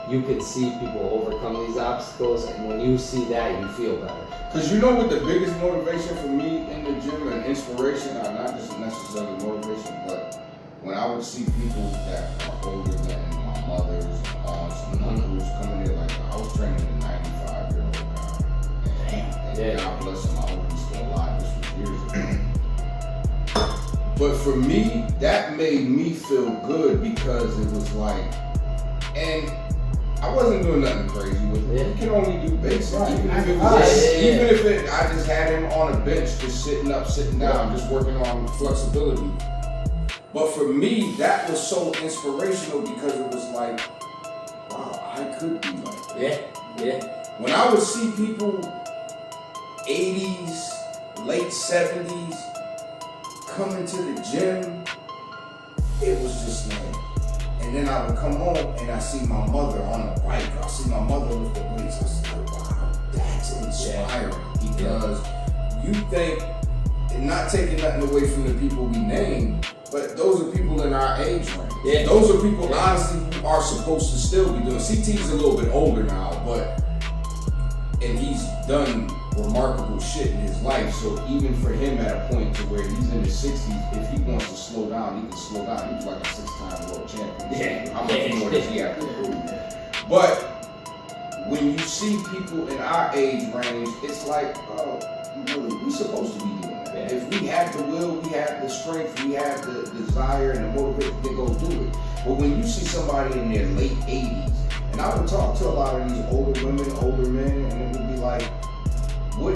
you can see people overcome these obstacles, and when you see that, you feel better. Because you know what the biggest motivation for me in the gym and inspiration are not just necessarily motivation, but when I would see people that are older than my mother's aunts and uncles coming in, like I was training a 95-year-old guy. And God bless him, I hope he's still alive. This was years ago. But for me, that made me feel good because it was like, and I wasn't doing nothing crazy with it. You can only do basic. Right. Even if it was, even if it, I just had him on a bench, just sitting up, sitting down, just working on flexibility. But for me, that was so inspirational because it was like, wow, I could be like that. Yeah. When I would see people 80s, late 70s come into the gym, it was just like, and then I would come home and I see my mother on a bike. I see my mother lift the weights. I was like, wow, that's inspiring. Because you think, and not taking nothing away from the people we name, but those are people in our age range. Yeah. Those are people, honestly, who are supposed to still be doing. CT's a little bit older now, and he's done remarkable shit in his life. So even for him at a point to where he's in his 60s, if he wants to slow down, he can slow down. He was like a 6-time world champion. Yeah. How much more does he have to prove? But when you see people in our age range, it's like, oh, really, we're supposed to be doing that. Yeah. If we have the will, we have the strength, we have the desire and the motivation to go do it. But when you see somebody in their late 80s, and I would talk to a lot of these older women, older men, and it would be like, what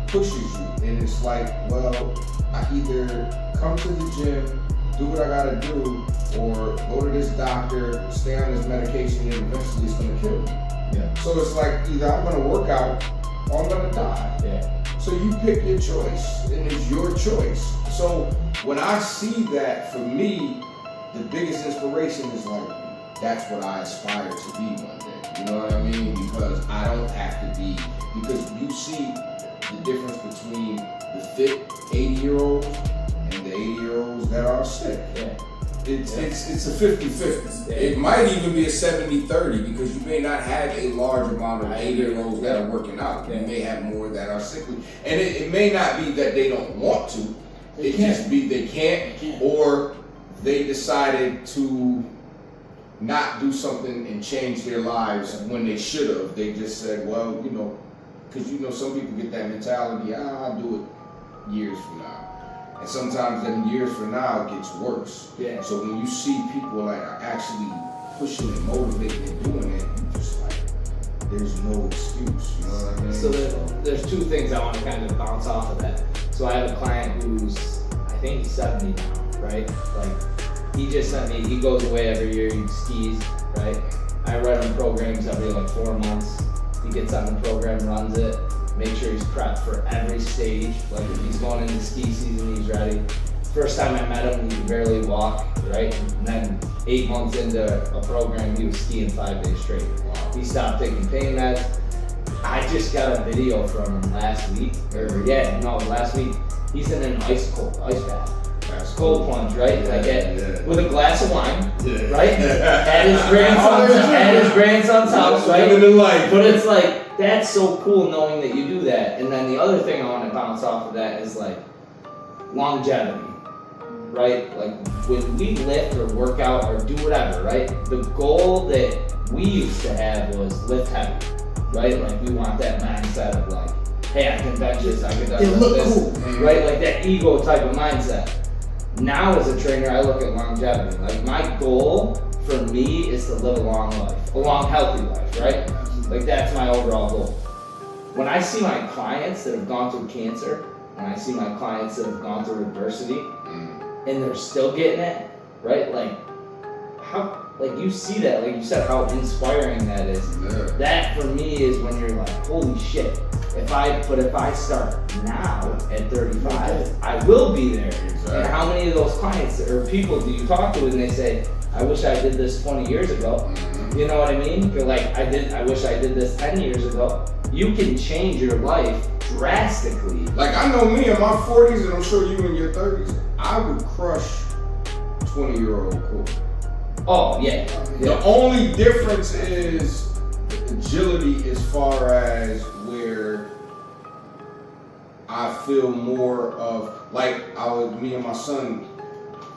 pushes you? And it's like, well, I either come to the gym, do what I gotta do, or go to this doctor, stay on this medication, and eventually it's gonna kill me. Yeah. So it's like, either I'm gonna work out or I'm gonna die. Yeah. So you pick your choice, and it's your choice. So when I see that, for me, the biggest inspiration is like, that's what I aspire to be one day. You know what I mean? Because I don't have to be, because you see the difference between the fit 80-year-olds and the 80-year-olds that are sick. Yeah. It's a 50-50. Yeah. It might even be a 70-30 because you may not have a large amount of 80-year-olds that are working out. You may have more that are sickly. And it may not be that they don't want to. It just be they can't, or they decided to not do something and change their lives when they should have. They just said, well, you know, because you know some people get that mentality, I'll do it years from now. And sometimes them years from now it gets worse. Yeah. So when you see people like actually pushing and motivating and doing it, you just like, there's no excuse. You know what I mean? So there's two things I want to kind of bounce off of that. So I have a client who's, I think he's 70 now, right? Like, he just sent me, he goes away every year, he skis, right? I run him programs every like 4 months. He gets on the program, runs it, make sure he's prepped for every stage. Like if he's going into ski season, he's ready. First time I met him, he could barely walk, right? And then 8 months into a program, he was skiing 5 days straight. He stopped taking pain meds. I just got a video from him last week, last week. He's in an ice bath. That's cold plunge, right? With a glass of wine, right? At his grandson's house, right? Living the life. But it's like, that's so cool knowing that you do that. And then the other thing I want to bounce off of that is like longevity, right? Like when we lift or work out or do whatever, right? The goal that we used to have was lift heavy, right? Like we want that mindset of like, hey, I can bench this, I can do this, cool. right? Like that ego type of mindset. Now as a trainer, I look at longevity. Like my goal for me is to live a long life, a long healthy life, right? Like that's my overall goal. When I see my clients that have gone through cancer, when I see my clients that have gone through adversity, and they're still getting it, right? Like how, like you see that, like you said, how inspiring that is. Yeah. That for me is when you're like, holy shit. If I start now at 35, I will be there. Exactly. And how many of those clients or people do you talk to and they say, I wish I did this 20 years ago? You know what I mean? You're like, I wish I did this 10 years ago. You can change your life drastically. Like I know me in my 40s, and I'm sure you in your 30s, I would crush 20-year-old cool. Oh, yeah. The only difference is agility as far as where I feel more of, like me and my son,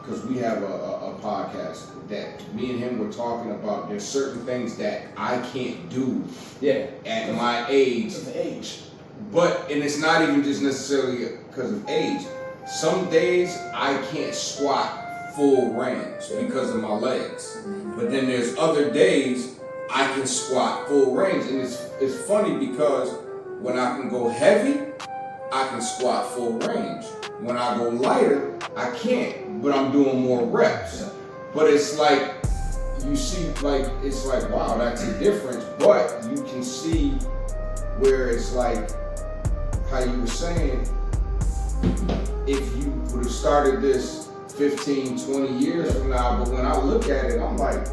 because we have a podcast that me and him were talking about, there's certain things that I can't do at my age. Of the age. But, and it's not even just necessarily because of age. Some days I can't squat full range because of my legs. But then there's other days I can squat full range. And it's funny because when I can go heavy, I can squat full range. When I go lighter, I can't, but I'm doing more reps. But it's like, you see, like, it's like, wow, that's a difference. But you can see where it's like, how you were saying, if you would have started this 15, 20 years from now, but when I look at it, I'm like,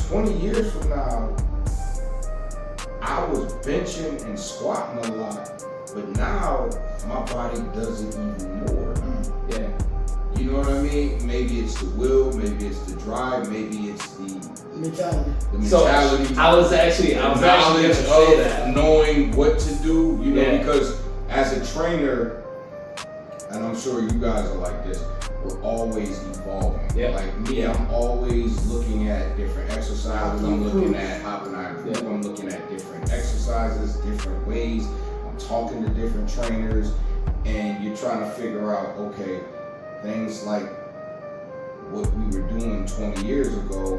20 years from now, I was benching and squatting a lot, but now my body does it even more. Yeah. You know what I mean? Maybe it's the will, maybe it's the drive, maybe it's the Mentality. mentality. So I was actually knowledge gonna say of that. knowing what to do, you know, Yeah. because as a trainer, and I'm sure you guys are like this, we're always evolving. Yeah. Like me, Yeah. I'm always looking at different exercises. I'm looking Improve. at how can I improve. Yeah. I'm looking at different exercises, different ways. I'm talking to different trainers, and you're trying to figure out, okay, things like what we were doing 20 years ago,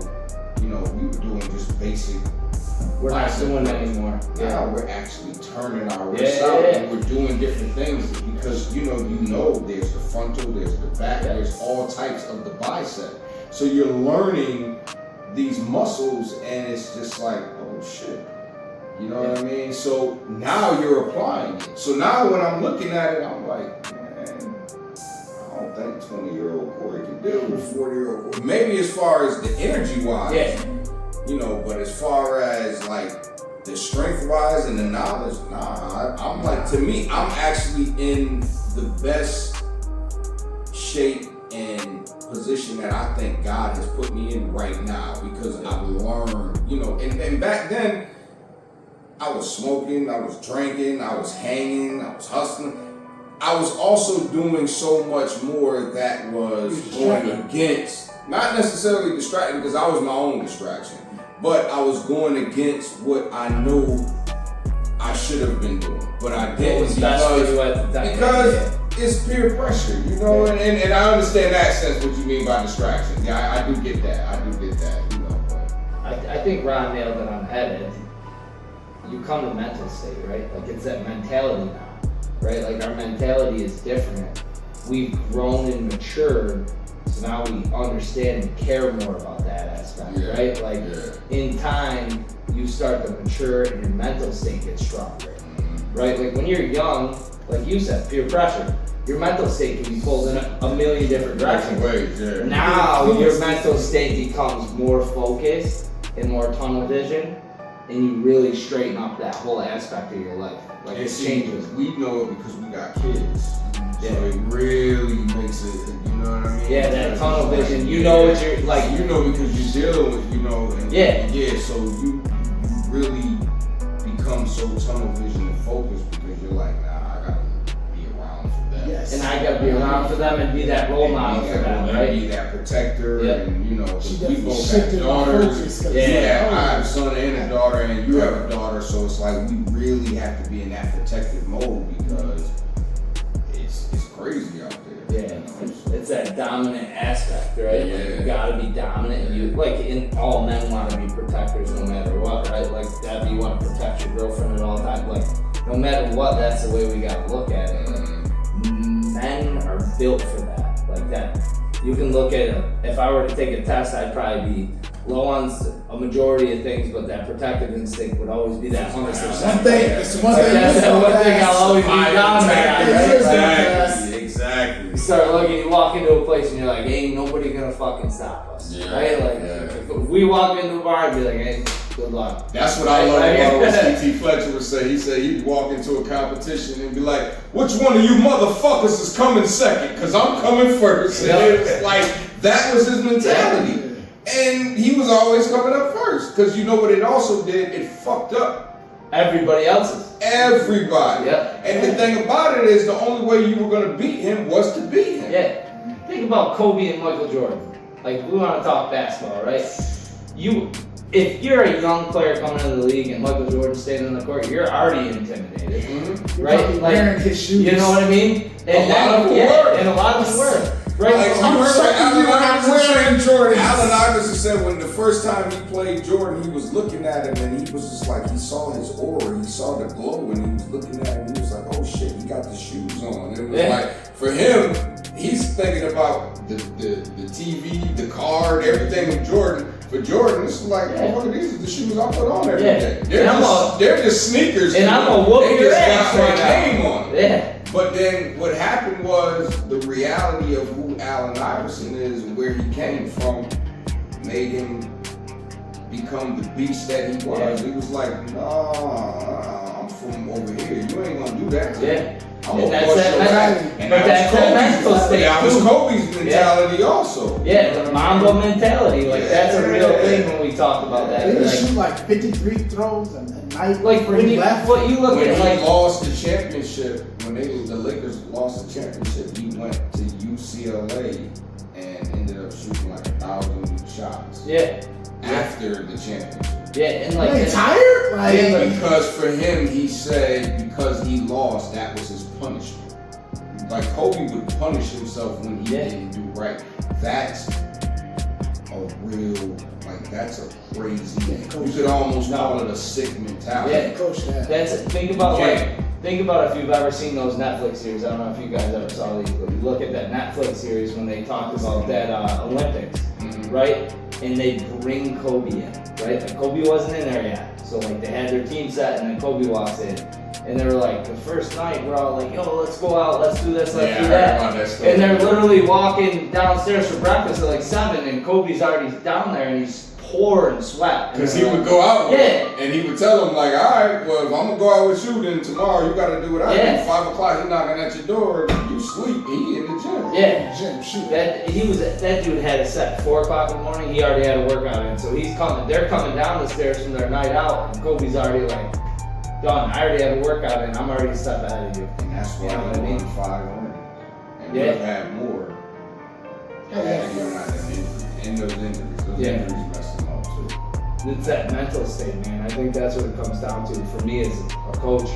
you know, we were doing just basic. We're not bicep doing that curls. anymore. Now we're actually turning our wrists Yeah. out, and we're doing different things because you know there's the frontal, there's the back, Yeah. there's all types of the bicep. So you're learning these muscles, and it's just like, oh shit, you know what I mean? So now you're applying it. So now when I'm looking at it, I'm like, man, I don't think 20-year-old Corey can deal with 40-year-old Corey. Maybe as far as the energy wise. Yeah. You know, but as far as like the strength wise and the knowledge, I'm like, to me, I'm actually in the best shape and position that I think God has put me in right now because I've learned, you know, and back then I was smoking, I was drinking, I was hanging, I was hustling. I was also doing so much more that was going against, not necessarily distracting because I was my own distraction, but I was going against what I knew I should have been doing, but I didn't because it's peer pressure, you know, and I understand that sense what you mean by distraction. Yeah, I do get that, you know. But I think Ron nailed it on the head. You come to mental state, right? Like it's that mentality now. Right? Like our mentality is different. We've grown and matured, so now we understand and care more about that aspect, right? Like in time, you start to mature and your mental state gets stronger, right? Like when you're young, like you said, peer pressure, your mental state can be pulled in a million different directions. Now your mental state becomes more focused and more tunnel vision, and you really straighten up that whole aspect of your life. Like it changes. We know it because we got kids. So it really makes it, you know what I mean? Yeah, that tunnel vision. You know what you're like. You know because you're dealing with, you know, and so you really become so tunnel vision and focused because you're like, nah, I gotta be around for them. Yes. And I gotta be around for them and be that role model for them, right? Be that protector, and you know, we both have daughters. I have a son and a daughter, and you have a daughter, so it's like we really have to be in that protective mode because it's crazy out there. Yeah, it's that dominant aspect, right? Yeah. Like you gotta be dominant, and you all men want to be protectors no matter what, right? Like that, you want to protect your girlfriend at all times. Like no matter what, that's the way we gotta look at it. Men are built for that, like that. You can look at it. If I were to take a test, I'd probably be low on a majority of things, but that protective instinct would always be that 100%. One thing, it's one thing. That's the one thing I'll always be dominant, right? Exactly. You start looking, you walk into a place and you're like, ain't nobody gonna fucking stop us, right? Like, if we walk into a bar, I'd be like, hey, good luck. That's what I love about what C.T. Fletcher would say. He said he'd walk into a competition and be like, which one of you motherfuckers is coming second? Because I'm coming first. And it was like, that was his mentality. And he was always coming up first. Because you know what it also did? It fucked up everybody else's. Everybody. Yep. And the thing about it is the only way you were going to beat him was to beat him. Yeah. Think about Kobe and Michael Jordan. Like, we want to talk basketball, right? If you're a young player coming into the league and Michael Jordan's standing on the court, you're already intimidated, right? Like, wearing his shoes. You know what I mean? And a lot of them were. And a lot of them were. Right? Like, I'm wearing Jordan. Allen Iverson said when the first time he played Jordan, he was looking at him and he was just like, he saw his aura, he saw the glow, and he was looking at him and he was like, oh shit, he got the shoes on. And it was like, for him, he's thinking about the TV, the card, everything with Jordan. For Jordan, this is like, oh, look, these are the shoes I put on every day. They're just sneakers. And I'm gonna whoop your ass got my right name now. on it. Yeah. But then what happened was the reality of who Allen Iverson is and where he came from made him become the beast that he was. He was like, nah, I'm from over here. You ain't gonna do that to me. I'm And gonna that's bust that your ass. And that mental state. That was Kobe's mentality also. Yeah, the Mamba mentality. Like, that's a real thing when we talk about that. They Like, shoot like 53 throws and night. like when you left. what you look When at, he like lost the championship, when the Lakers lost the championship, he went to UCLA and ended up shooting like 1,000 shots. After the championship. And like Are you tired? Like, Because for him, he said because he lost, that was his punishment. Like Kobe would punish himself when he didn't do right. That's a real, like that's a crazy. You could almost call it a sick mentality. coach that. that's think about if you've ever seen those Netflix series. I don't know if you guys ever saw these, but you look at that Netflix series when they talked about that Olympics, right? And they bring Kobe in, right? Like Kobe wasn't in there yet. So like they had their team set and then Kobe walks in. And they were like, the first night we're all like, yo, let's go out, let's do this, let's do that. And they're literally walking downstairs for breakfast at like 7 and Kobe's already down there and he's pour and sweat. Because he would go out Yeah. and he would tell him like, all right, well, if I'm going to go out with you, then tomorrow you got to do what I Yeah. do. 5 o'clock, he knocking at your door, you sleep, he in the gym. Yeah. Gym, shoot. That dude had it set 4 o'clock in the morning. He already had a workout in, so they're coming down the stairs from their night out, and Kobe's already like, done. I already have a workout in. I'm already a step ahead of you. And that's why You know what I he mean? won 5-1. And Yeah. would have had more. Had he not had injuries. And those injuries. Those Yeah. injuries messed him up too. It's that mental state, man. I think that's what it comes down to. For me as a coach,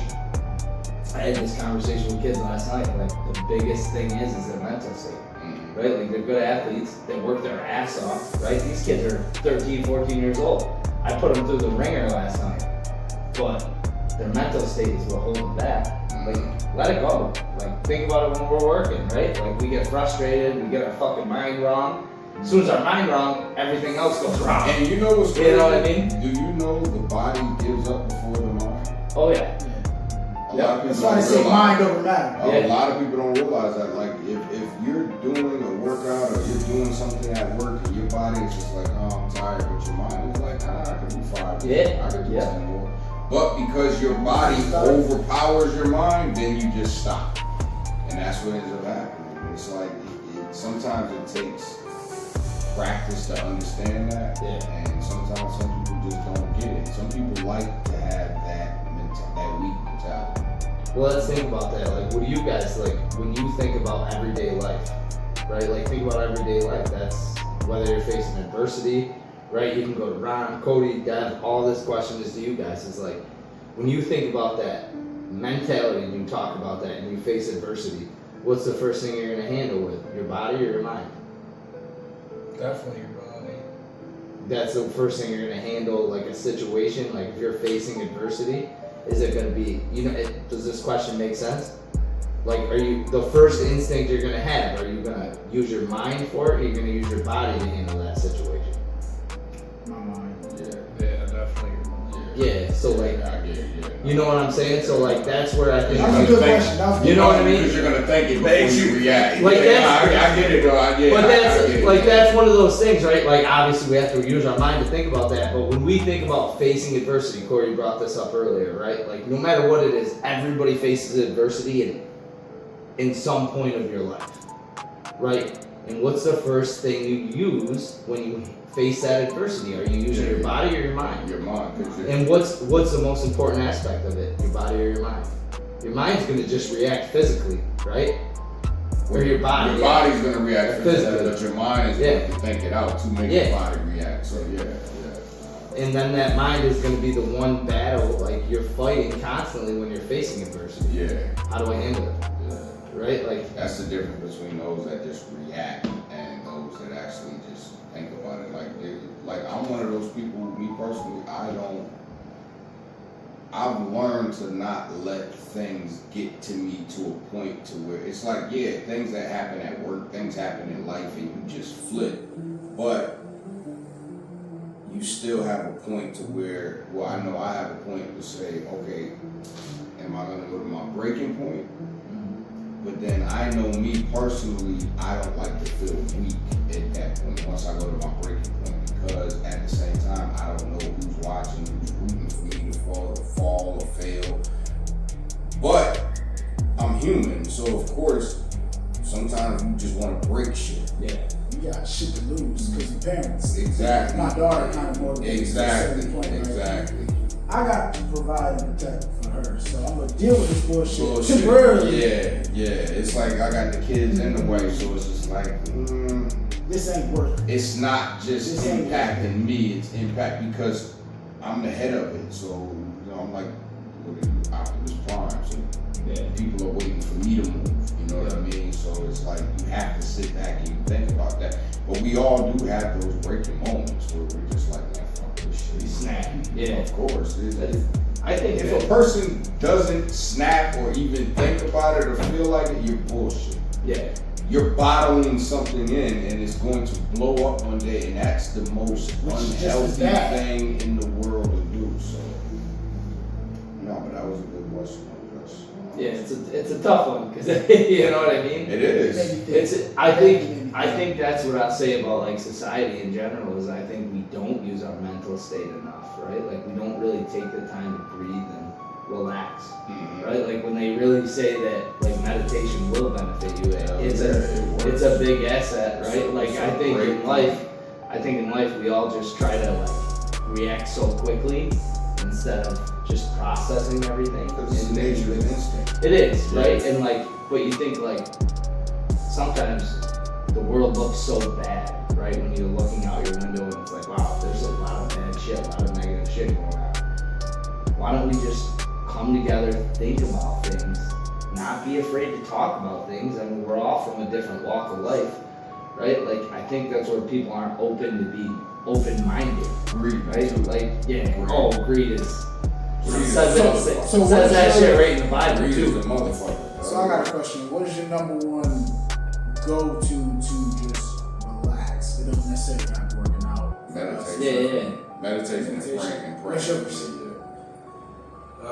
I had this conversation with kids last night. Like the biggest thing is their mental state, right? Like they're good athletes. They work their ass off, right? These kids are 13, 14 years old. I put them through the ringer last night, but their mental state is what holds them back. Like, let it go. Like, think about it when we're working, right? Like, we get frustrated, we get our fucking mind wrong. As soon as our mind wrong, everything else goes wrong. And you know what's crazy? You know what I mean? Do you know the body gives up before the mind? Oh yeah. A lot of That's people why they don't say realize. mind over matter. A lot of people don't realize that. Like, if you're doing a workout or you're doing something at work and your body is just like, oh, I'm tired, but your mind is like, I can do 5. Yeah. I can do Yeah. 10 more. But because your body overpowers your mind, then you just stop. And that's what ends up happening. It's like, sometimes it takes practice to understand that. Yeah. And sometimes some people just don't get it. Some people like to have that weak mentality. Well, let's think about that. Like, what do you guys like when you think about everyday life, right? Like, think about everyday life. That's whether you're facing adversity, right? You can go to Ron, Cody, Dev. All this question is to you guys. Is like, when you think about that mentality and you talk about that and you face adversity, what's the first thing you're gonna handle with? Your body or your mind? Definitely your body. That's the first thing you're gonna handle, like a situation. Like, if you're facing adversity, is it gonna be, does this question make sense? Like, are you, the first instinct you're gonna have, are you gonna use your mind for it, or are you gonna use your body to handle that situation? My mind. Yeah, definitely. Yeah, so like, I get it, yeah. you know what I'm saying? So like, that's where I think, That was a good question. That was a good You know what I mean? Because you're gonna think it before you react. Like, Yeah, that's- I get it, though. I get it. but I get that's, it. like, that's one of those things, right? Like, obviously we have to use our mind to think about that, but when we think about facing adversity, Corey brought this up earlier, right? Like, no matter what it is, everybody faces adversity in some point of your life, right? And what's the first thing you use when you face that adversity? Are you using your body or your mind? Your mind. 'Cause you're- And what's the most important aspect of it? Your body or your mind? Your mind's gonna just react physically, right? Or your body. Your yeah. body's gonna react physically, Physically. but your mind is Yeah. going to think it out to make Yeah. your body react. So yeah. And then that mind is gonna be the one battle, like, you're fighting constantly when you're facing adversity. Yeah. How do I handle it? Yeah. Right? Like, That's the difference between those that just react and those that actually just think about it. Like I'm one of those people, me personally, I've learned to not let things get to me to a point to where it's like, yeah, things that happen at work, things happen in life, and you just flip. But you still have a point to where, well, I know I have a point to say, okay, am I gonna go to my breaking point? But then I know me personally, I don't like to feel weak at that point once I go to my breaking point, because at the same time, I don't know who's watching, who's rooting for me to fall or fail. But I'm human, so of course, sometimes you just want to break shit. yeah. You got shit to lose because your parents. Exactly. My daughter kind of motivated me to a Exactly. certain point, right? Exactly. I got to provide and protect for her, so I'm gonna deal with this bullshit, Bullshit. temporarily. Yeah. It's like I got the kids in the way, so it's just like, This ain't worth it. it's not just This ain't impacting me, it's impact because I'm the head of it. So, I'm like, look at Optimus Prime. So Yeah. people are waiting for me to move, you know what I mean? So it's like you have to sit back and you think about that. But we all do have those breaking moments where we're just like, man, fuck this shit. Snap. Yeah. Of course. I think If a person doesn't snap or even think about it or feel like it, you're bullshit. yeah. You're bottling something in and it's going to blow up one day, and that's the most Which is just as unhealthy bad. thing in the world to do. So, no, but that was a good question. Yeah, it's a tough one because you know what I mean. It is. I think that's what I'll say about like society in general is I think we don't use our mental state enough, right? Like we don't really take the time to breathe and relax, right? Like when they really say that like meditation will benefit you, it's a big asset, right? Like I think in life we all just try to like react so quickly instead of just processing everything. Because it's nature and instinct. It is, right? And like, but you think like sometimes the world looks so bad, right? When you're looking out your window and it's like, wow, there's a lot of bad shit, a lot of negative shit going on. Why don't we just come together, think about things, not be afraid to talk about things? I mean, we're all from a different walk of life, right? Like, I think that's where people aren't open to be open-minded, Greed, right? too. Like, yeah, Greed. greed is. Greed Says is so says that shit right in the Bible Greed is too. the motherfucker. So I got a question. What is your number one go-to to just relax? It doesn't necessarily have to working out. Meditation. Yeah. Meditation and praying. What's yours? I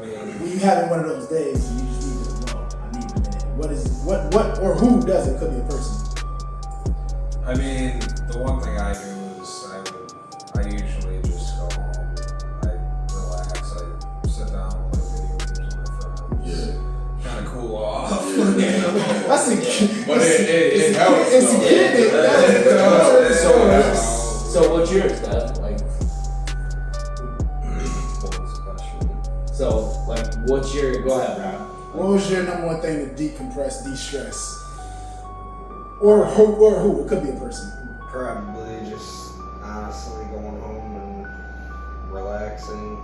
mean, When you having one of those days and you just need to know, I need a minute. What or who does it? Could be a person. I mean, the one thing I do is I usually just go home, I relax, I sit down, play video games with my friends, kind of cool off. That's a But it helps. It's a though. kid. So what's yours, Dad? Like, What was the question? so like, what's your? Go ahead, Rob. What was your number one thing to decompress, de-stress? Or who? It could be a person. Probably just honestly going home and relaxing,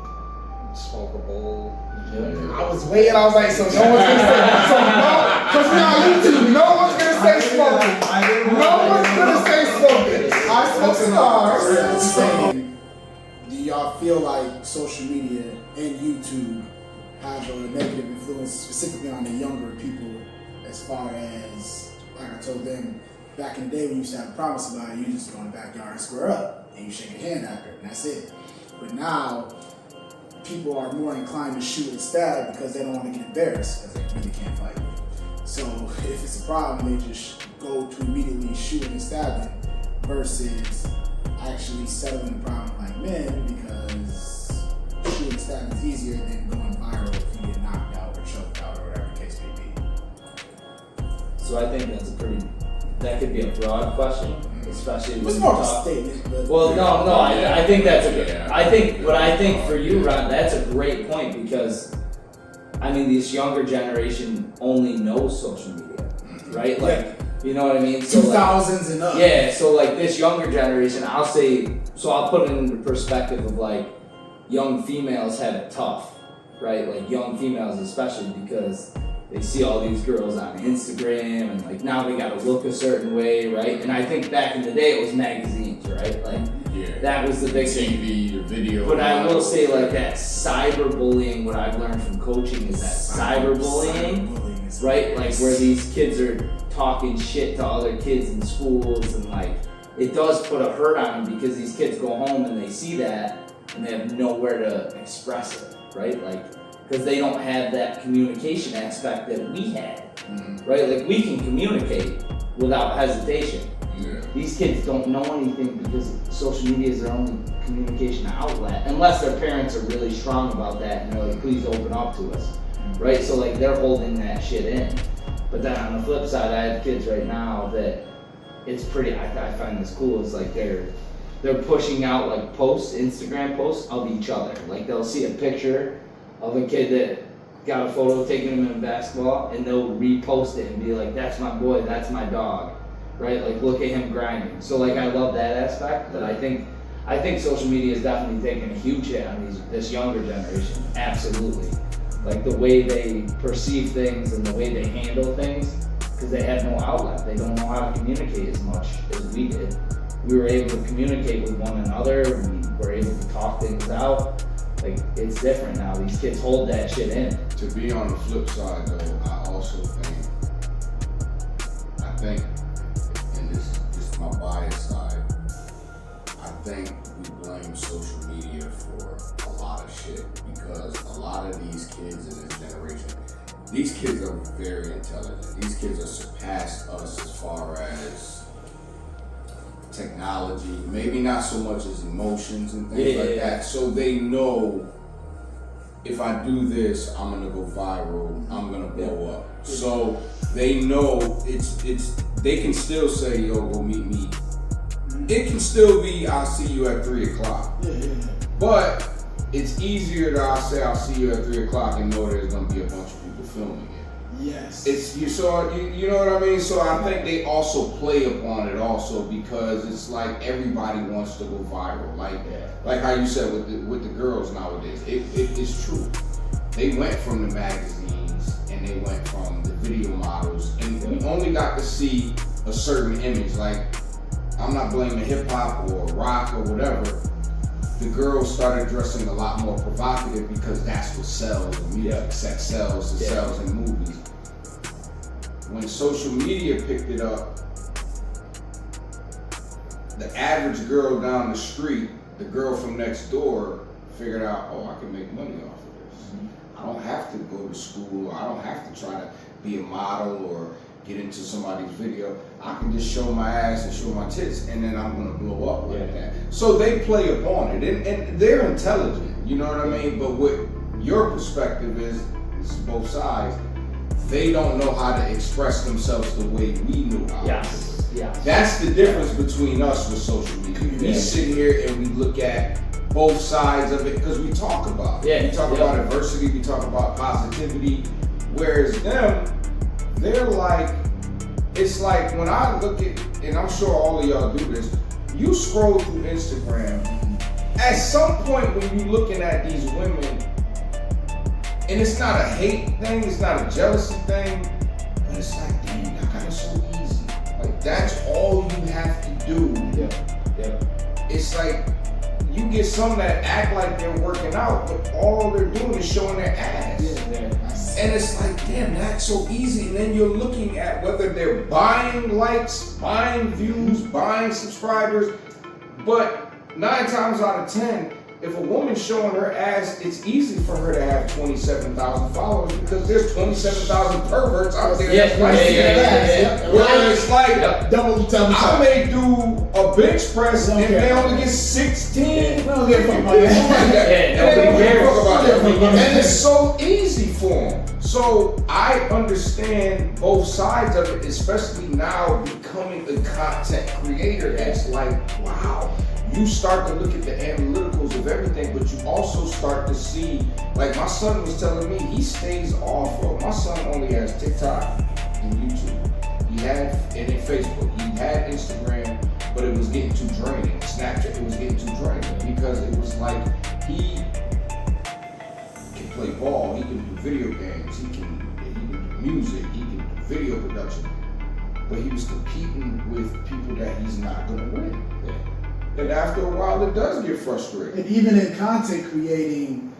smoke a bowl. I was waiting. I was like, so no one's gonna say. So no, because we're on YouTube. No one's gonna say smoking. No one's gonna say smoking. I smoke cigars. Do y'all feel like social media and YouTube have a negative influence, specifically on the younger people, as far as, like I told them, back in the day when you used to have a promise about it, you just go in the backyard and square up, and you shake your hand after it, and that's it. But now, people are more inclined to shoot and stab because they don't want to get embarrassed, because they really can't fight. So if it's a problem, they just go to immediately shooting and stabbing versus actually settling the problem like men, because shooting and stabbing is easier than going viral if you get knocked out or choked out or whatever the case may be. So I think that could be a broad question, especially when It's you more of a talk. statement, but Well, no, I think that's a good. Yeah. I think for you, Ron, that's a great point because, I mean, this younger generation only knows social media, right? Like, you know what I mean? So 2000s and up. yeah, so like this younger generation, I'll put it into perspective of like young females have it tough, right? Like young females especially because they see all these girls on Instagram and like now they gotta look a certain way, right? And I think back in the day it was magazines, right? Like that was the big thing. TV, your video. But I will say like that cyberbullying, what I've learned from coaching is that cyberbullying, is right? Like where these kids are talking shit to other kids in schools and like it does put a hurt on them because these kids go home and they see that and they have nowhere to express it, right? Like because they don't have that communication aspect that we had, right? Like we can communicate without hesitation. Yeah. These kids don't know anything because social media is their only communication outlet, unless their parents are really strong about that and they're like, please open up to us, right? So like they're holding that shit in. But then on the flip side, I have kids right now that it's pretty, I find this cool, is like they're pushing out like posts, Instagram posts of each other. Like they'll see a picture of a kid that got a photo taking him in basketball and they'll repost it and be like, that's my boy, that's my dog, right? Like look at him grinding. So like I love that aspect, but I think social media is definitely taking a huge hit on this younger generation, absolutely. Like the way they perceive things and the way they handle things, because they have no outlet. They don't know how to communicate as much as we did. We were able to communicate with one another, we were able to talk things out. Like, it's different now. These kids hold that shit in. To be on the flip side, though, I also think, and this is my bias side, I think we blame social media for a lot of shit because a lot of these kids in this generation, these kids are very intelligent. These kids are surpassed us as far as technology, maybe not so much as emotions and things like that. So they know if I do this, I'm gonna go viral, I'm gonna blow up. So they know it's they can still say, yo, go meet me. It can still be, I'll see you at 3 o'clock. But it's easier to I'll say I'll see you at 3 o'clock and know there's gonna be a bunch of people filming it. Yes. It's you know what I mean? So I think they also play upon it also because it's like everybody wants to go viral. Like how you said with the girls nowadays. It's true. They went from the magazines and they went from the video models and we only got to see a certain image. Like I'm not blaming hip hop or rock or whatever. The girls started dressing a lot more provocative because that's what sells in music. Sex sells, it sells in movies. When social media picked it up, the average girl down the street, the girl from next door, figured out, oh, I can make money off of this. I don't have to go to school, or I don't have to try to be a model or get into somebody's video. I can just show my ass and show my tits, and then I'm gonna blow up like that. So they play upon it, and they're intelligent, you know what I mean? But what your perspective is both sides. They don't know how to express themselves the way we knew how to do it. Yes. That's the difference between us with social media. We sit here and we look at both sides of it because we talk about it. We talk about adversity, we talk about positivity, whereas them, they're like, it's like when I look at, and I'm sure all of y'all do this, you scroll through Instagram, at some point when you're looking at these women, and it's not a hate thing, it's not a jealousy thing, but it's like, damn, y'all got it so easy. Like, that's all you have to do. It's like, you get some that act like they're working out, but all they're doing is showing their ass. And it's like, damn, that's so easy. And then you're looking at whether they're buying likes, buying views, buying subscribers, but 9 times out of 10, if a woman's showing her ass, it's easy for her to have 27,000 followers because there's 27,000 perverts out there. Where it's like, I may do a bench press and they only get 16. No, they fuck about that. And it's so easy for them. So I understand both sides of it, especially now becoming a content creator. It's like, wow. You start to look at the analyticals of everything, but you also start to see, like my son was telling me, he stays off of, my son only has TikTok and YouTube. He had, and then Facebook. He had Instagram, but it was getting too draining. Snapchat, it was getting too draining because it was like, he can play ball, he can do video games, he can do music, he can do video production, but he was competing with people that he's not gonna win. And after a while, it does get frustrating. And even in content creating,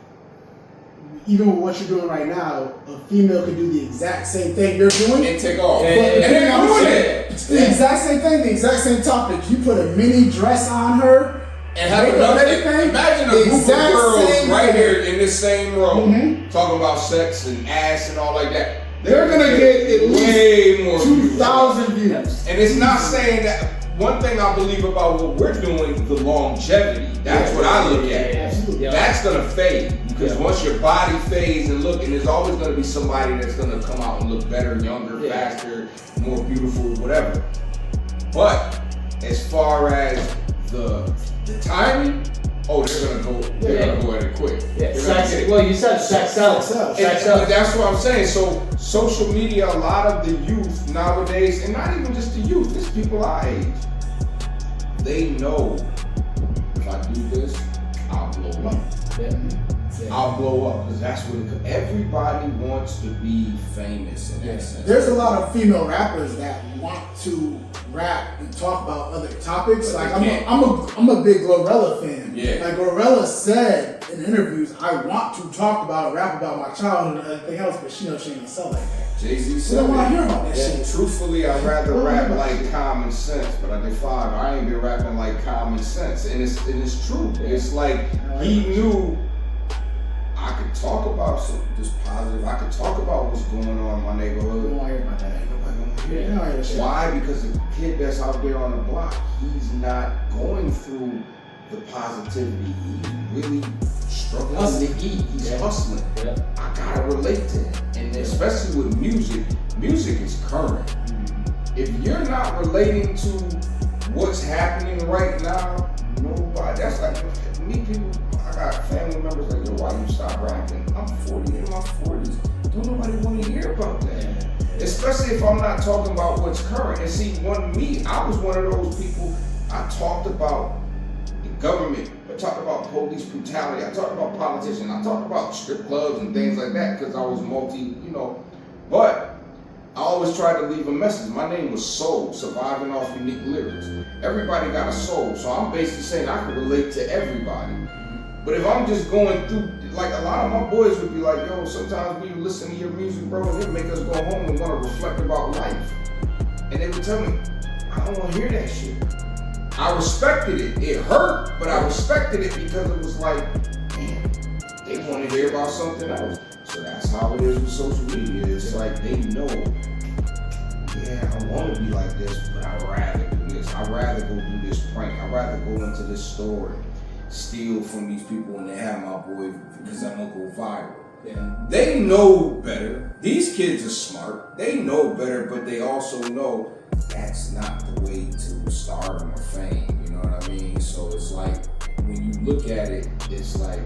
even with what you're doing right now, a female can do the exact same thing you're doing and take off. And they're doing it. It's the exact same thing, the exact same topic. You put a mini dress on her and have everything. Imagine a group of girls right here in this same row talking about sex and ass and all like that. They're gonna get at way more 2,000 views. And it's not saying that. One thing I believe about what we're doing, the longevity, that's what I look at. That's gonna fade. Because once your body fades and look, and there's always gonna be somebody that's gonna come out and look better, younger, faster, more beautiful, whatever. But as far as the timing, they're gonna go at it quick. Well, you said sex sells. That's what I'm saying. So social media, a lot of the youth nowadays, and not even just the youth, it's people our age. They know if I do this, I'll blow up. I'll blow up because that's what everybody wants to be famous in that sense. There's a lot of female rappers that want to rap and talk about other topics. But Like I'm a big Glorilla fan. Yeah. Like Glorilla said in interviews, I want to talk about and rap about my childhood and everything else, but she knows she ain't gonna sell like that. Jay-Z She said don't want to it. hear about that shit. Truthfully, I'd rather rap like common sense, but I define I ain't been rapping like common sense, and it's true. It's like he knew I could talk about this positive. I could talk about what's going on in my You don't neighborhood. want to hear about that. Ain't nobody gonna hear You don't want to hear it. that shit. Why? Because the kid that's out there on the block, he's not going through the positivity. He's really struggling to eat. He's hustling. Yeah. I gotta relate to him, and especially with music. Music is current. If you're not relating to what's happening right now, nobody. That's like me. People. I got family members like, yo, why you stop rapping? I'm 40 in my 40s. Don't nobody want to hear about that. Especially if I'm not talking about what's current. And see, I was one of those people. I talked about the government. I talked about police brutality. I talked about politicians. I talked about strip clubs and things like that because I was But I always tried to leave a message. My name was Soul, surviving off unique lyrics. Everybody got a soul, so I'm basically saying I can relate to everybody. But if I'm just going through, like a lot of my boys would be like, yo, sometimes we listen to your music, bro, and it make us go home and want to reflect about life. And they would tell me, I don't want to hear that shit. I respected it. It hurt, but I respected it because it was like, damn, they want to hear about something else. So that's how it is with social media. It's like they know, yeah, I want to be like this, but I'd rather do this. I'd rather go do this prank. I'd rather go into this store and steal from these people and they have my boy because I'm gonna go viral. Yeah. They know better. These kids are smart. They know better, but they also know that's not the way to stardom or fame. You know what I mean? So it's like when you look at it, it's like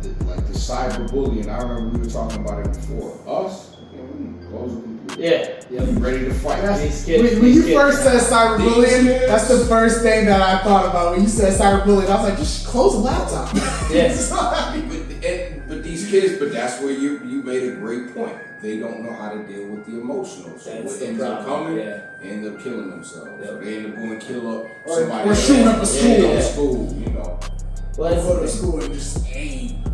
the cyberbullying. I remember we were talking about it before. Us, we close the computer. Yeah. We ready to fight. These kids. When you first said cyberbullying, These that's the first thing that I thought about. When you said cyberbullying, I was like, just close the laptop. Yes. But these kids, but that's where you made a great point. They don't know how to deal with the emotional. So That's what the ends up problem, coming, yeah. they end up killing themselves. Yep. So they end up going to kill up Or somebody. shooting up a school. Yeah. School, you know. Well, Go that's to the thing. school and just aim.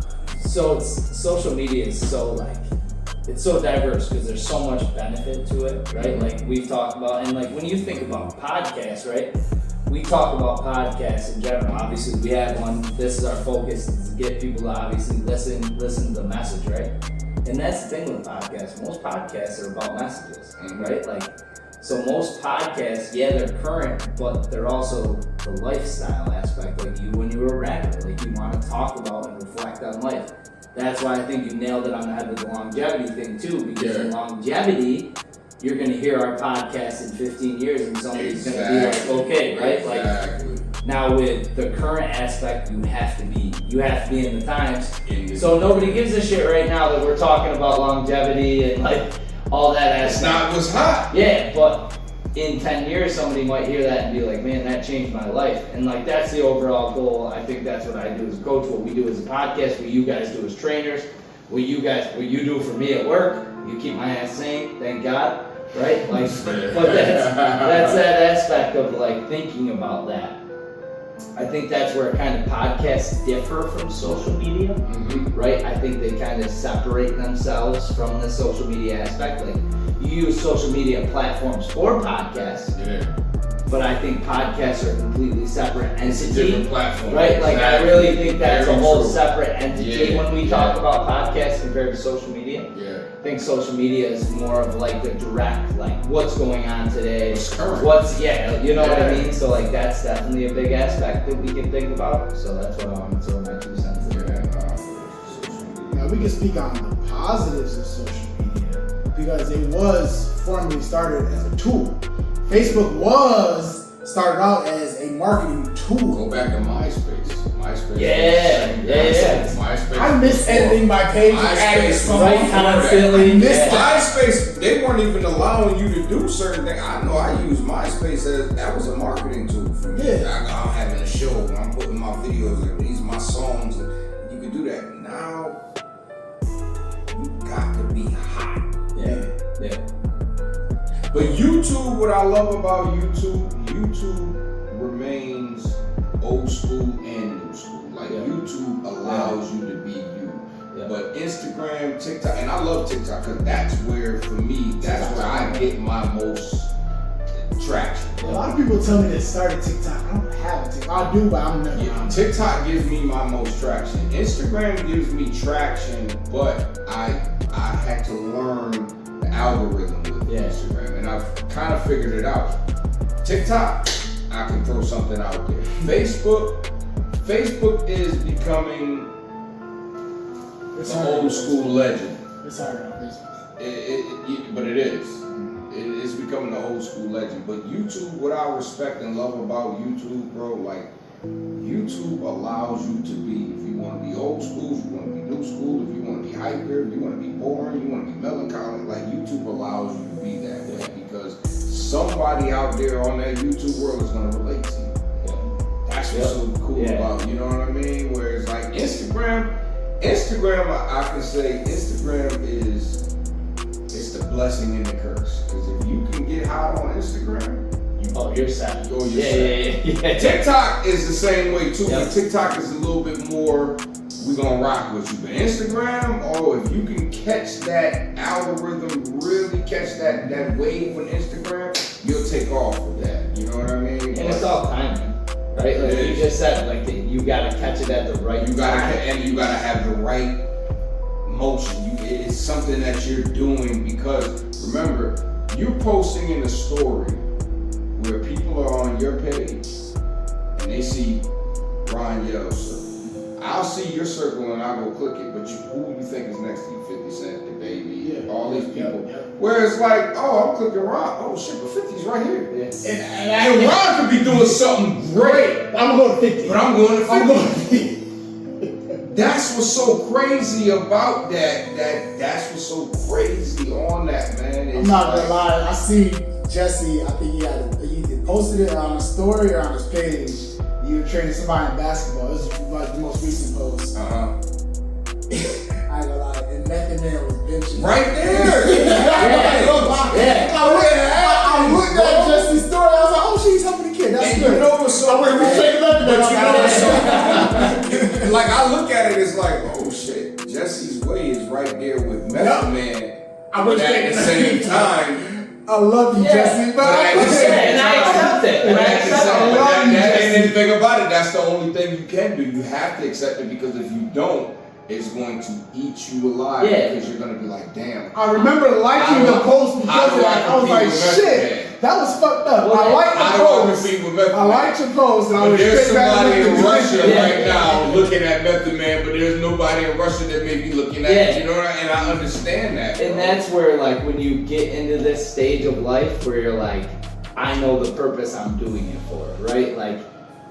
So social media is so it's so diverse because there's so much benefit to it, right? Like we've talked about, and like when you think about podcasts, right? We talk about podcasts in general. Obviously, we have one. This is our focus, is to get people to obviously listen to the message, right? And that's the thing with podcasts. Most podcasts are about messages, right? Like, so most podcasts, yeah, they're current, but they're also the lifestyle aspect. Like you, when you were a rapper, like you want to talk about and reflect on life. That's why I think you nailed it on the head with the longevity thing too, because in longevity, you're gonna hear our podcast in 15 years and somebody's gonna be like, okay, right? Like now with the current aspect, you have to be in the times. So nobody gives a shit right now that we're talking about longevity and like all that aspect. It's not what's hot. Yeah, but in 10 years, somebody might hear that and be like, man, that changed my life. And like, that's the overall goal. I think that's what I do as a coach, what we do as a podcast, what you guys do as trainers, what you do for me at work. You keep my ass sane, thank God, right? Like, but that's that aspect of like thinking about that. I think that's where kind of podcasts differ from social media, right? I think they kind of separate themselves from the social media aspect. Like, you use social media platforms for podcasts, but I think podcasts are a completely separate entity. Different platform, right? Like, exactly. I really think that's Very a whole true. separate entity when we talk about podcasts compared to social media. I think social media is more of like the direct, like what's going on today, It's current. you know what I mean? So like that's definitely a big aspect that we can think about. So that's what I want to throw my 2 cents in. Now we can speak on the positives of social media because it was formally started as a tool. Facebook was started out as a marketing tool. Go back to MySpace. Yeah. MySpace. I miss editing my page and adding MySpace, songs. right, constantly. I miss MySpace, they weren't even allowing you to do certain things. I know I use MySpace as that was a marketing tool for me. Yeah. I'm having a show when I'm putting my videos, like these are my songs, and you can do that. Yeah. But YouTube, what I love about YouTube remains old school and new school. Like YouTube allows you to be you. Yeah. But Instagram, TikTok, and I love TikTok because that's where, for me, that's where I get my most traction. A lot of people tell me they started TikTok. I don't have a TikTok. I do, but I'm never on it. TikTok gives me my most traction. Instagram gives me traction, but I had to learn the algorithm with Instagram, and I've kind of figured it out. TikTok, I can throw something out there. Facebook is becoming the old school legend. It's hard on Facebook. But it is. It's becoming the old school legend. But YouTube, what I respect and love about YouTube, bro, like YouTube allows you to be, if you want to be old school, if you want to be new school, if you want to be hyper, if you want to be boring, you want to be melancholy, like YouTube allows you to be that way because somebody out there on that YouTube world is going to relate to you. That's what's so cool about, you know what I mean? Whereas like Instagram, I can say Instagram is, it's the blessing and the curse. Because if you can get hot on Instagram, you're set. You're set. TikTok is the same way too, but TikTok is a little bit more, we gonna rock with you. But Instagram, if you can catch that algorithm, really catch that wave on Instagram, you'll take off with that. You know what I mean? And it's all timing, right? Like you just said, like you gotta catch it at the right time. And you gotta have the right motion. It's something that you're doing because remember, you're posting in a story where people are on your page and they see Ryan Yell's circle. I'll see your circle and I'll go click it, but who you think is next to you? 50 Cent, the Baby, all these people. Whereas like, I'm clicking Ron. Oh shit, but 50's right here. And Ron could be doing something great. I'm going to 50. But I'm going to 50. That's what's so crazy about that. That's what's so crazy on that, man. I'm not gonna lie. I see Jesse. I think he either posted it on his story or on his page. You were training somebody in basketball. It was like the most recent post. I ain't gonna lie. And Method Man was benching. Right there. I looked at Jesse's story. I was like, oh, she's helping the kid. That's good. You know what's so crazy? Like I look at it, it's like, oh shit, Jesse's way is right there with Method Man. But at the same time, I love you, Jesse. But I accept it. And the thing about it, that's the only thing you can do. You have to accept it because if you don't, it's going to eat you alive because you're going to be like, damn. I remember liking the post because I was like, shit, that was fucked up. I like the post. I liked your post. And but there's somebody in Russia right now looking at Method Man, but there's nobody in Russia that may be looking at it. You know what I mean? And I understand that. And that's where, like, when you get into this stage of life where you're like, I know the purpose I'm doing it for, right? Like,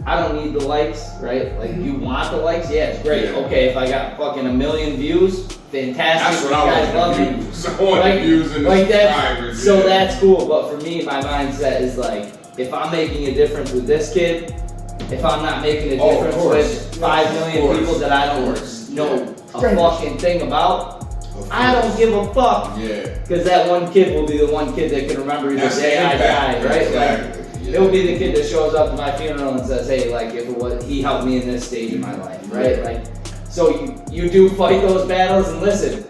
I don't need the likes, right? Like, you want the likes? Yeah, it's great. Okay, if I got fucking 1 million views, fantastic. That's what you guys love me. I want the views and the subscribers. So that's cool. But for me, my mindset is like, if I'm making a difference with this kid, if I'm not making a difference with 5 million people that I don't know a fucking thing about, I don't give a fuck. Because that one kid will be the one kid that can remember the day I died, right? Exactly. Like, it'll be the kid that shows up to my funeral and says, hey, like, if it was, he helped me in this stage of my life, right? Like, so you do fight those battles, and listen,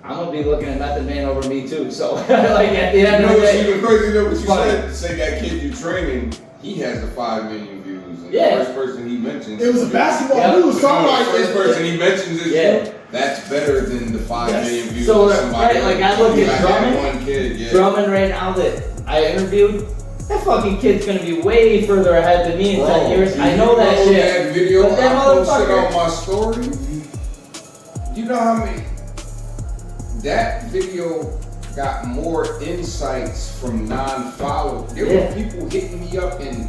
I'm gonna be looking at Method Man over me too. So, like, at the end of the day, even crazy though what you said. Say that kid you're training, he has the 5 million views. And the first person he mentions, it was a basketball news. The first person he mentions is you. That's better than the 5 million views. So, of somebody like I look at Drummond, Drummond right now that I interviewed. That fucking kid's gonna be way further ahead than me in 10 years. I know that shit. That video but that I posted motherfucker on my story. You know how many? That video got more insights from non-followers. There were people hitting me up and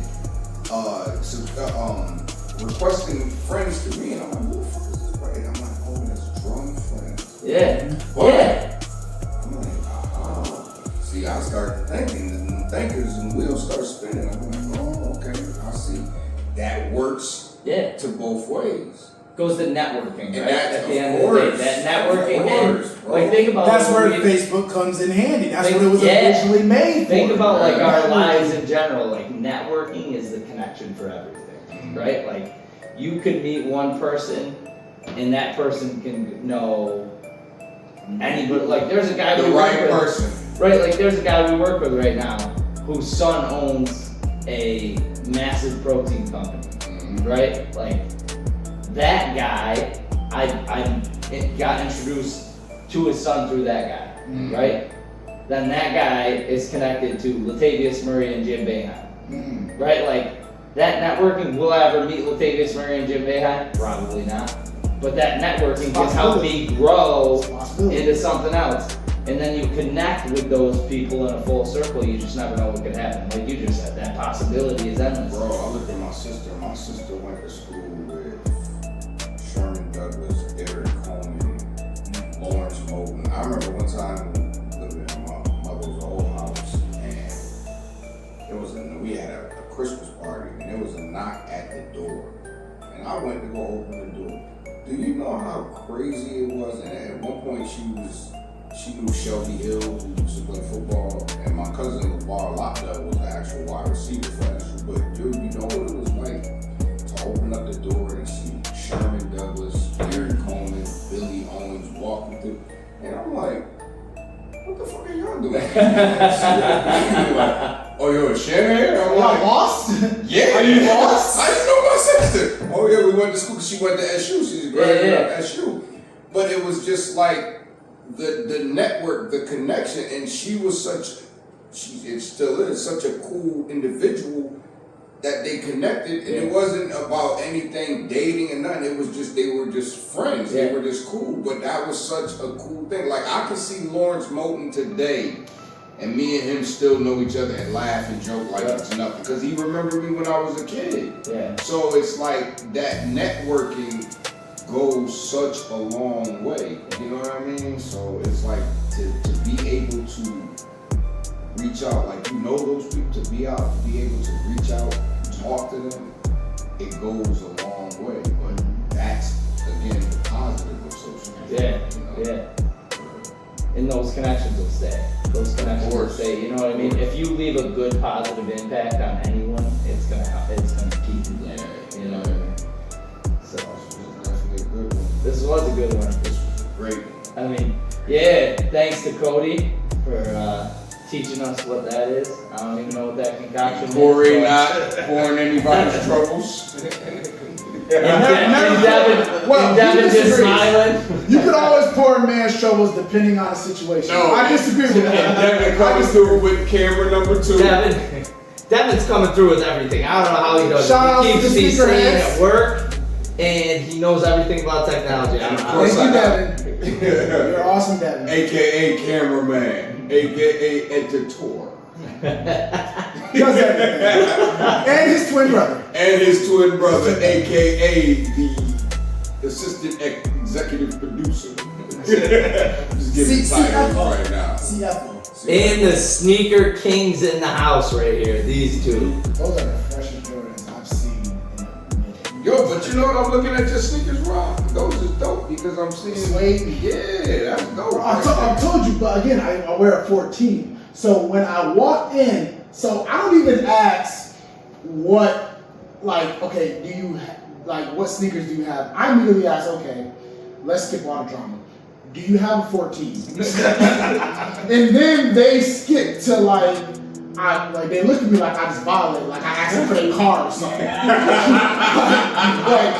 requesting friends to me, and I'm like, who the fuck is this? Right? I'm like, oh, that's Drum Friends. I'm like, see, I started thinking. Thinkers and wheels start spinning. I'm like, oh, okay, I see. That works to both ways. goes to networking, And right? that's, At the of end of the day, course. that networking, Of and course, bro. like think about That's where we- Facebook comes in handy. That's Think- what it was yeah. originally made for. Think about like our Networking. lives in general. Like networking is the connection for everything, right? Like you could meet one person, and that person can know anybody. Like there's a guy The we work right with, person. right? Like there's a guy we work with right now whose son owns a massive protein company, right? Like that guy, I got introduced to his son through that guy, right? Then that guy is connected to Latavius Murray and Jim Boeheim, right? Like that networking, will I ever meet Latavius Murray and Jim Boeheim? Probably not. But that networking can help me grow into something else. And then you connect with those people in a full circle, you just never know what could happen. Like you just said, that possibility is endless. Bro, I looked at my sister. My sister went to school with Sherman Douglas, Eric Coleman, Lawrence Moulton. I remember one time living in my mother's old house, and we had a Christmas party, and there was a knock at the door, and I went to go open the door. Do you know how crazy it was? And at one point, she knew Shelby Hill, who used to play football, and my cousin LeVar Lockdale was the actual wide receiver for that school. But dude, you know what it was like to open up the door and see Sherman Douglas, Eric Coleman, Billy Owens walking through, and I'm like, what the fuck are y'all doing? Like, oh, yo, Shannon here? I'm Y'all like, lost? yeah. Are you lost? I didn't know my sister. Oh yeah, we went to school because she went to SU. She's graduated at SU. But it was just like the network, the connection, and she was it still is such a cool individual that they connected, and it wasn't about anything dating and nothing. It was just they were just friends. They were just cool. But that was such a cool thing. Like I could see Lawrence Moulton today, and me and him still know each other and laugh and joke like it's nothing because he remembered me when I was a kid. Yeah. So it's like that networking goes such a long way. You know what I mean? So it's like to be able to reach out, like you know those people, to be able to reach out, talk to them, it goes a long way. But that's again the positive of social media. Yeah. And those connections will stay. Those connections will stay. You know what I mean? If you leave a good positive impact on anyone, it's gonna help. It's gonna keep you there. You know what I mean? So This was definitely a good one. this was a good one. This was a great one. I mean, yeah. Thanks to Cody for teaching us what that is. I don't even know what that concoction Corey is. not pouring anybody's troubles. And Devin he just disagrees. smiling. You could always pour a man's troubles depending on the situation. No. I disagree with that. Devin coming through with camera number 2. Devin's coming through with everything. I don't know how he does Shout out it. He to keeps the me sane sneakerheads. at work, and he knows everything about technology. I don't know. course Thank you, I Devin. You're awesome, Devin. AKA cameraman, AKA editor. Does everything. And his twin brother. And his twin brother, AKA the assistant executive producer. Just giving titles right now. CFO. And the sneaker kings in the house right here. These two. Those are the freshest Jordans I've seen in a minute. Yo, but you know what? I'm looking at your sneakers, Rob. Those is dope because I'm seeing. Suede. Yeah, that's dope. I told you, but again, I wear a 14. So when I walk in, so I don't even ask what, like, okay, do you, like, what sneakers do you have? I immediately ask, okay, let's skip all the drama. Do you have a 14? And then they skip to they look at me like I just violated, like I asked them for their car or something. Like,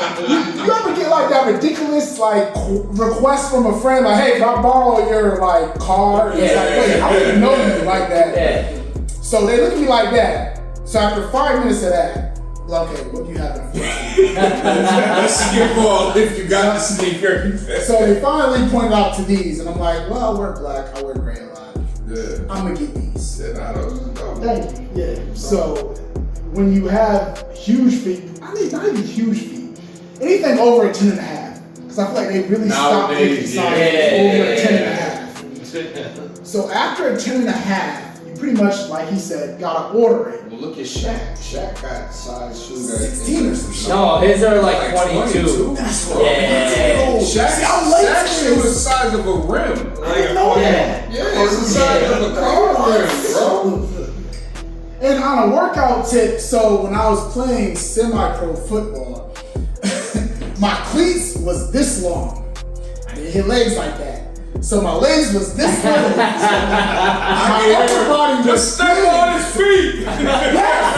you ever get like that ridiculous request from a friend, like, hey, can I borrow your car? And it's like, wait, I don't even know you like that. Yeah. So they look at me like that. So after 5 minutes of that, okay, what do you have in 14? Let's skip all if you got the sneaker. So they finally pointed out to these, and I'm like, well, I wear black, I wear gray a lot. Yeah. I'm gonna get these. Yeah, nah, those is dope. Thank you. Yeah. So when you have huge feet, I mean, not even huge feet, anything over a 10 and a half, because I feel like they really stopped making Nowadays, sizes yeah. over a 10 and a half. So after a 10 and a half, you pretty much, like he said, gotta order it. Well, look at Shaq. Shaq got size shoe that 16 or some shit. No, his are like 22. That's what Yeah. Shaq shoe is the size of a rim. I know that. Yeah, it's the size of a car rim, bro. And on a workout tip, so when I was playing semi-pro football, my cleats was this long. I didn't hit legs like that. So my legs was this long. My upper body Just step on his feet. Yes,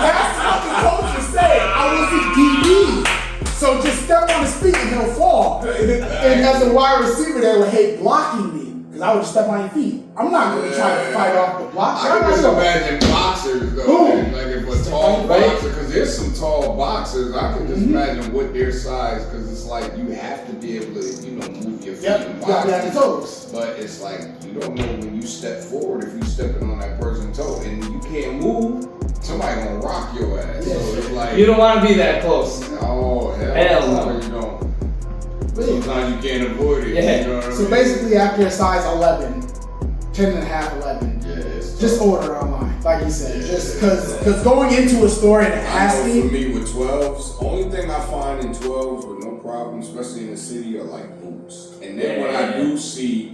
that's what the coach was saying. I was a DB. So just step on his feet and he'll fall. And as a wide receiver, they would hate blocking me. Because I would just step on your feet. I'm not going to try to fight off the block. I can just imagine boxers though. Boom. Like if a tall boxer, because there's some tall boxers, I can just imagine what their size, because it's like you have to be able to, move your feet Yep, and you got to box. have your toes. But it's like you don't know when you step forward if you stepping on that person's toe and you can't move, somebody gonna rock your ass. Yeah. So it's like You don't want to be that close. oh Hell no. You don't. Sometimes you can't avoid it. Yeah. You know what I So mean? basically, after a size 11, 10 and a half, 11, yeah, it's just order online, like you said. Just because going into a store and I know for asking, me with 12s, only thing I find in 12s with no problem, especially in the city, are like boots. And then when I do see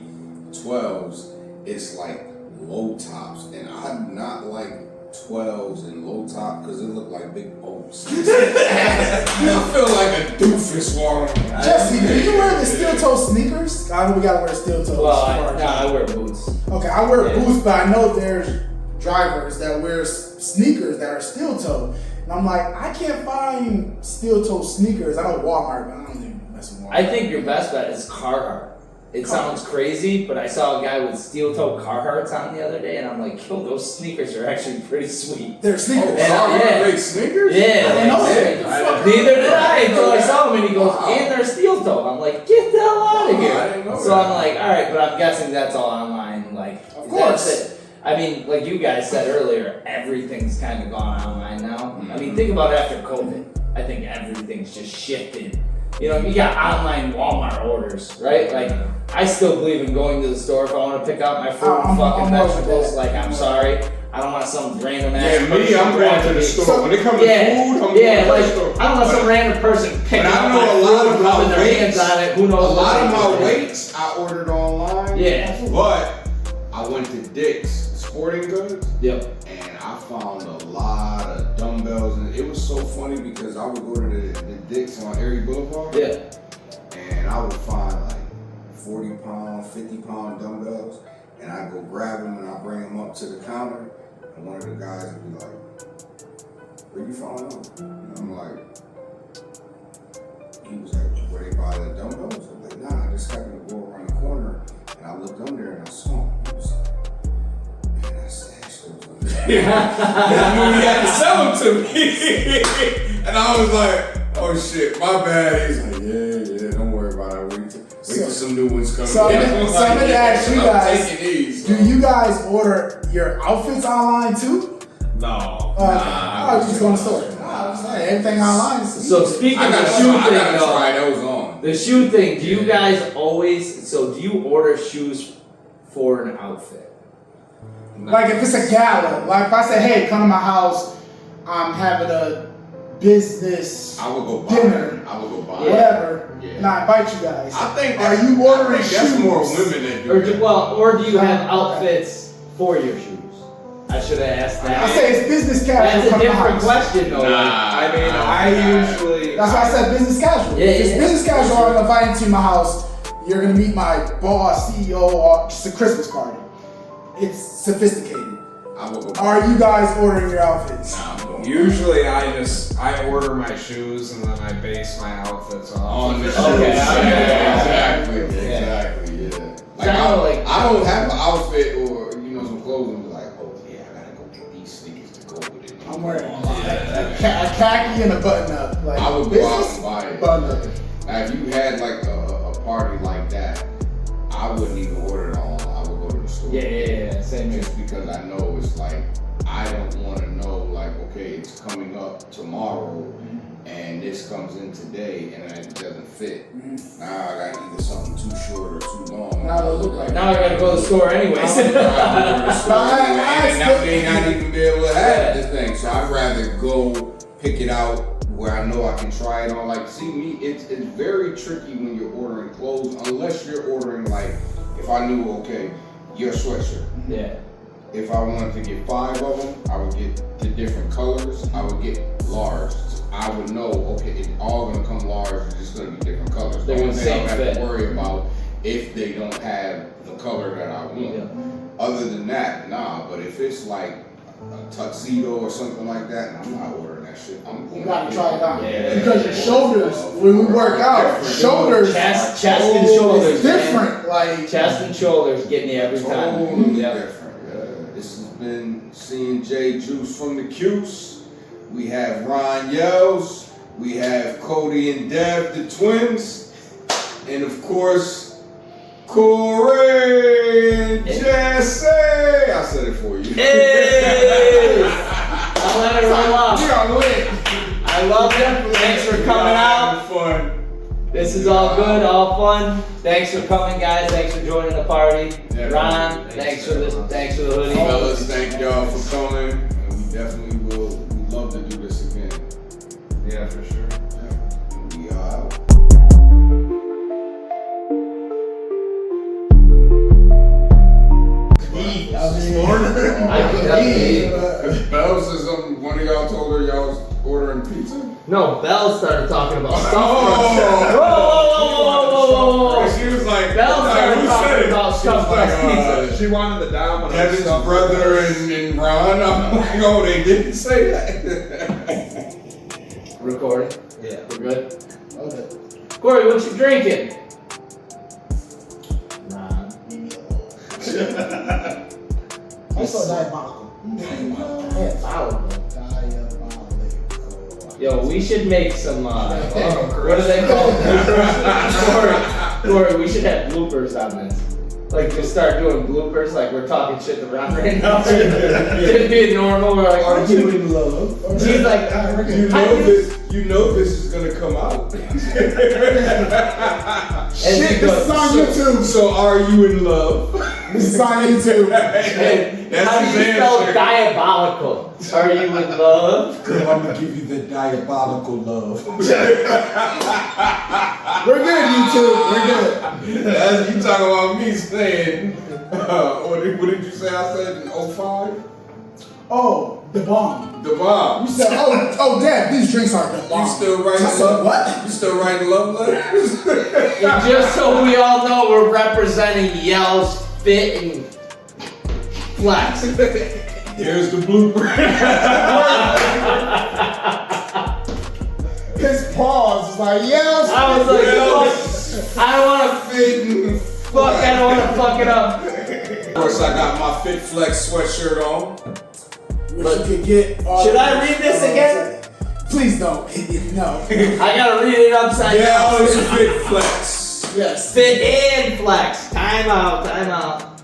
12s, it's like low tops. And I do not like 12s and low top because it look like big boats. I feel like a doofus walking around. Jesse, do you wear the steel toe sneakers? I know we gotta wear steel toes. Well, for our job. I wear boots. Okay, I wear Yeah. boots, but I know there's drivers that wear sneakers that are steel toe. And I'm like, I can't find steel toe sneakers. I know Walmart, but I don't even mess with Walmart. I think your best bet is Carhartt. It sounds crazy, but I saw a guy with steel toe Carhartts on the other day, and I'm like, yo, those sneakers are actually pretty sweet. They're sneakers. Yeah. Carhartt make sneakers? Yeah, I didn't know like, that. neither did I until I saw him, and he goes, Wow. and they're steel toe. I'm like, get the hell out of I here. didn't know So that. I'm like, all right, but I'm guessing that's all online. Like, Of course. that's it. I mean, like you guys said earlier, everything's kind of gone online now. I mean, think about after COVID. I think everything's just shifted. You know, you got online Walmart orders, right? Like, I still believe in going to the store if I want to pick out my fruit and fucking I'm over vegetables. that. Like, I'm sorry, I don't want some random ass Yeah, me, person I'm going to the me. store. So- when it comes to Yeah, food, I'm yeah, going to like the store. I don't want some random person picking But I up know my a lot fruit, of rubbing my their hands weights. on it. Who knows? A what lot they of my do. weights I ordered online. Yeah. But I went to Dick's Sporting Goods Yep. and I found a lot of dumbbells, and it was so funny because I would go to the Dick's on Erie Boulevard. Yeah. And I would find like 40-pound, 50-pound dumbbells, and I'd go grab them and I'd bring them up to the counter, and one of the guys would be like, where you found them? And I'm like, he was like, where they buy the dumbbells? I'm like, nah, I just happened to go around the corner, and I looked under and I saw him. He was like, man, I stashed those under there. I knew he had to sell them to me. And I was like, oh shit, my bad. He's like, yeah, don't worry about it. Wait till some new ones come. So I'm gonna ask you I'm guys, taking these. do you guys order your outfits online too? No. I was just going to store. I was saying, everything online is So speaking I of the gotta, shoe I thing, gotta though, try those on. the shoe thing. Do you guys always? So do you order shoes for an outfit? Like if it's a gala, like if I say, hey, come to my house, I'm having a business I would go buy dinner, it. I would go buy whatever, Yeah. and I invite you guys. I think Are that's, you ordering I think that's shoes? more women that do Or that. or do you have Okay. outfits for your shoes? I should have asked I that. say it's business casual. That's a come to my different house. question, though. I mean, I usually. That's why I said business casual. Yeah, if it's yeah. business casual, I'm inviting you to my house. You're gonna meet my boss, CEO, or just a Christmas party. It's sophisticated. I would go buy Are you guys ordering your outfits? Nah, I'm going Usually I order my shoes and then I base my outfits off. on the shoes. Okay, Yeah, okay. exactly, yeah. Like, Sound like- I don't have an outfit or some clothes and be like, oh yeah, I gotta go get these sneakers to go with it. I'm wearing a khaki and a button up. Like I would go out business and buy it. button up. Now, if you had like a party like that, I wouldn't even order it online. I would go to the store. Yeah. Same here. Just because I know it's like, I don't want to know like, okay, it's coming up tomorrow and this comes in today and it doesn't fit. Now I got either something too short or too long. Now it look like Now I gotta go to the store anyways. And now they not even be able to have this thing. So I'd rather go pick it out where I know I can try it on. Like, see me, it's very tricky when you're ordering clothes, unless you're ordering like, if I knew, okay, your sweatshirt. Yeah. If I wanted to get 5 of them, I would get the different colors. I would get large. So I would know, okay, it's all gonna come large. It's just gonna be different colors. They're The only the thing same I have fit. to worry about if they don't have the color that I want. Yeah. Other than that, nah. But if it's like a tuxedo or something like that, I'm not ordering that shit. I'm going You gotta try it out. Yeah. Because your shoulders, when we work out, Different. shoulders, Chest and shoulders. it's different. Like, Chest and shoulders getting you every time. Totally Yep. different. This has been C&J Juse from the Cuse. We have Ron Yells. We have Cody and Dev, the twins. And of course, Corey and Jesse. I said it for you. Hey! I'll let it roll off. we are lit. I love them. Thanks for coming out. Fun. This is all good, all fun. Thanks for coming, guys. Thanks for joining the party. Yeah, Ron, thanks for the hoodie. Fellas, thank y'all for coming. And we definitely will. We'd love to do this again. Yeah, for sure. We are out. Bell says one of y'all told her y'all was ordering pizza. No, Belle started talking about stuff. Oh. Whoa! She was like, Belle started who talking said it? about She was stuff like, pizza. She wanted the Domino's Kevin's stuff. brother and Ron. I'm like, oh, they didn't say that. Recording. Yeah. We're good. Okay. Corey, what you drinking? Ron. Also diabolical. Diabolical. Diabolical. Yo, we should make some, what do they call bloopers? Corey, we should have bloopers on this. Like, just start doing bloopers, like we're talking shit to Ron right now. Just being normal, we're like, Are you in love? she's like, You know this is gonna come out. and Shit, she this goes, is on YouTube. So are you in love? This is on YouTube. hey, That's how do his you spell answer. diabolical? Are you in love? Girl, I'm gonna give you the diabolical love. We're good, YouTube. We're good. That's you talking about me saying, what did you say I said in 05? Oh, the bomb. The bomb. You said, oh, Dad, these drinks are the bomb. You still writing I said, what? You still writing love letters? And just so we all know, we're representing Yells, Fit, and Flex. There's the blooper. His pause is like, yes. I was like, Yes. fuck, I don't want to Fitting. fuck, I don't want to fuck it up. Of course, I got my Fit Flex sweatshirt on. Which you could get. Should I read this again? Please don't. No. I gotta read it upside Yeah, down. it's Fit Flex. Yes. Fit and flex. Time out, time out.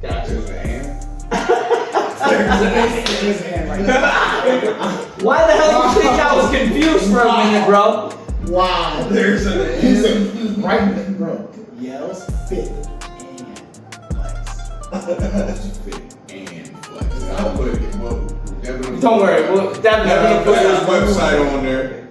Gotcha. There's a hand. His hand right now. Why the hell do you think I was confused for a minute, bro? Wow. There's an He said, right, bro. Yells, fit, and flex. Fit and Flex. I'll put it. Well, definitely. Don't worry, we'll definitely Definitely put his put it on. website on there.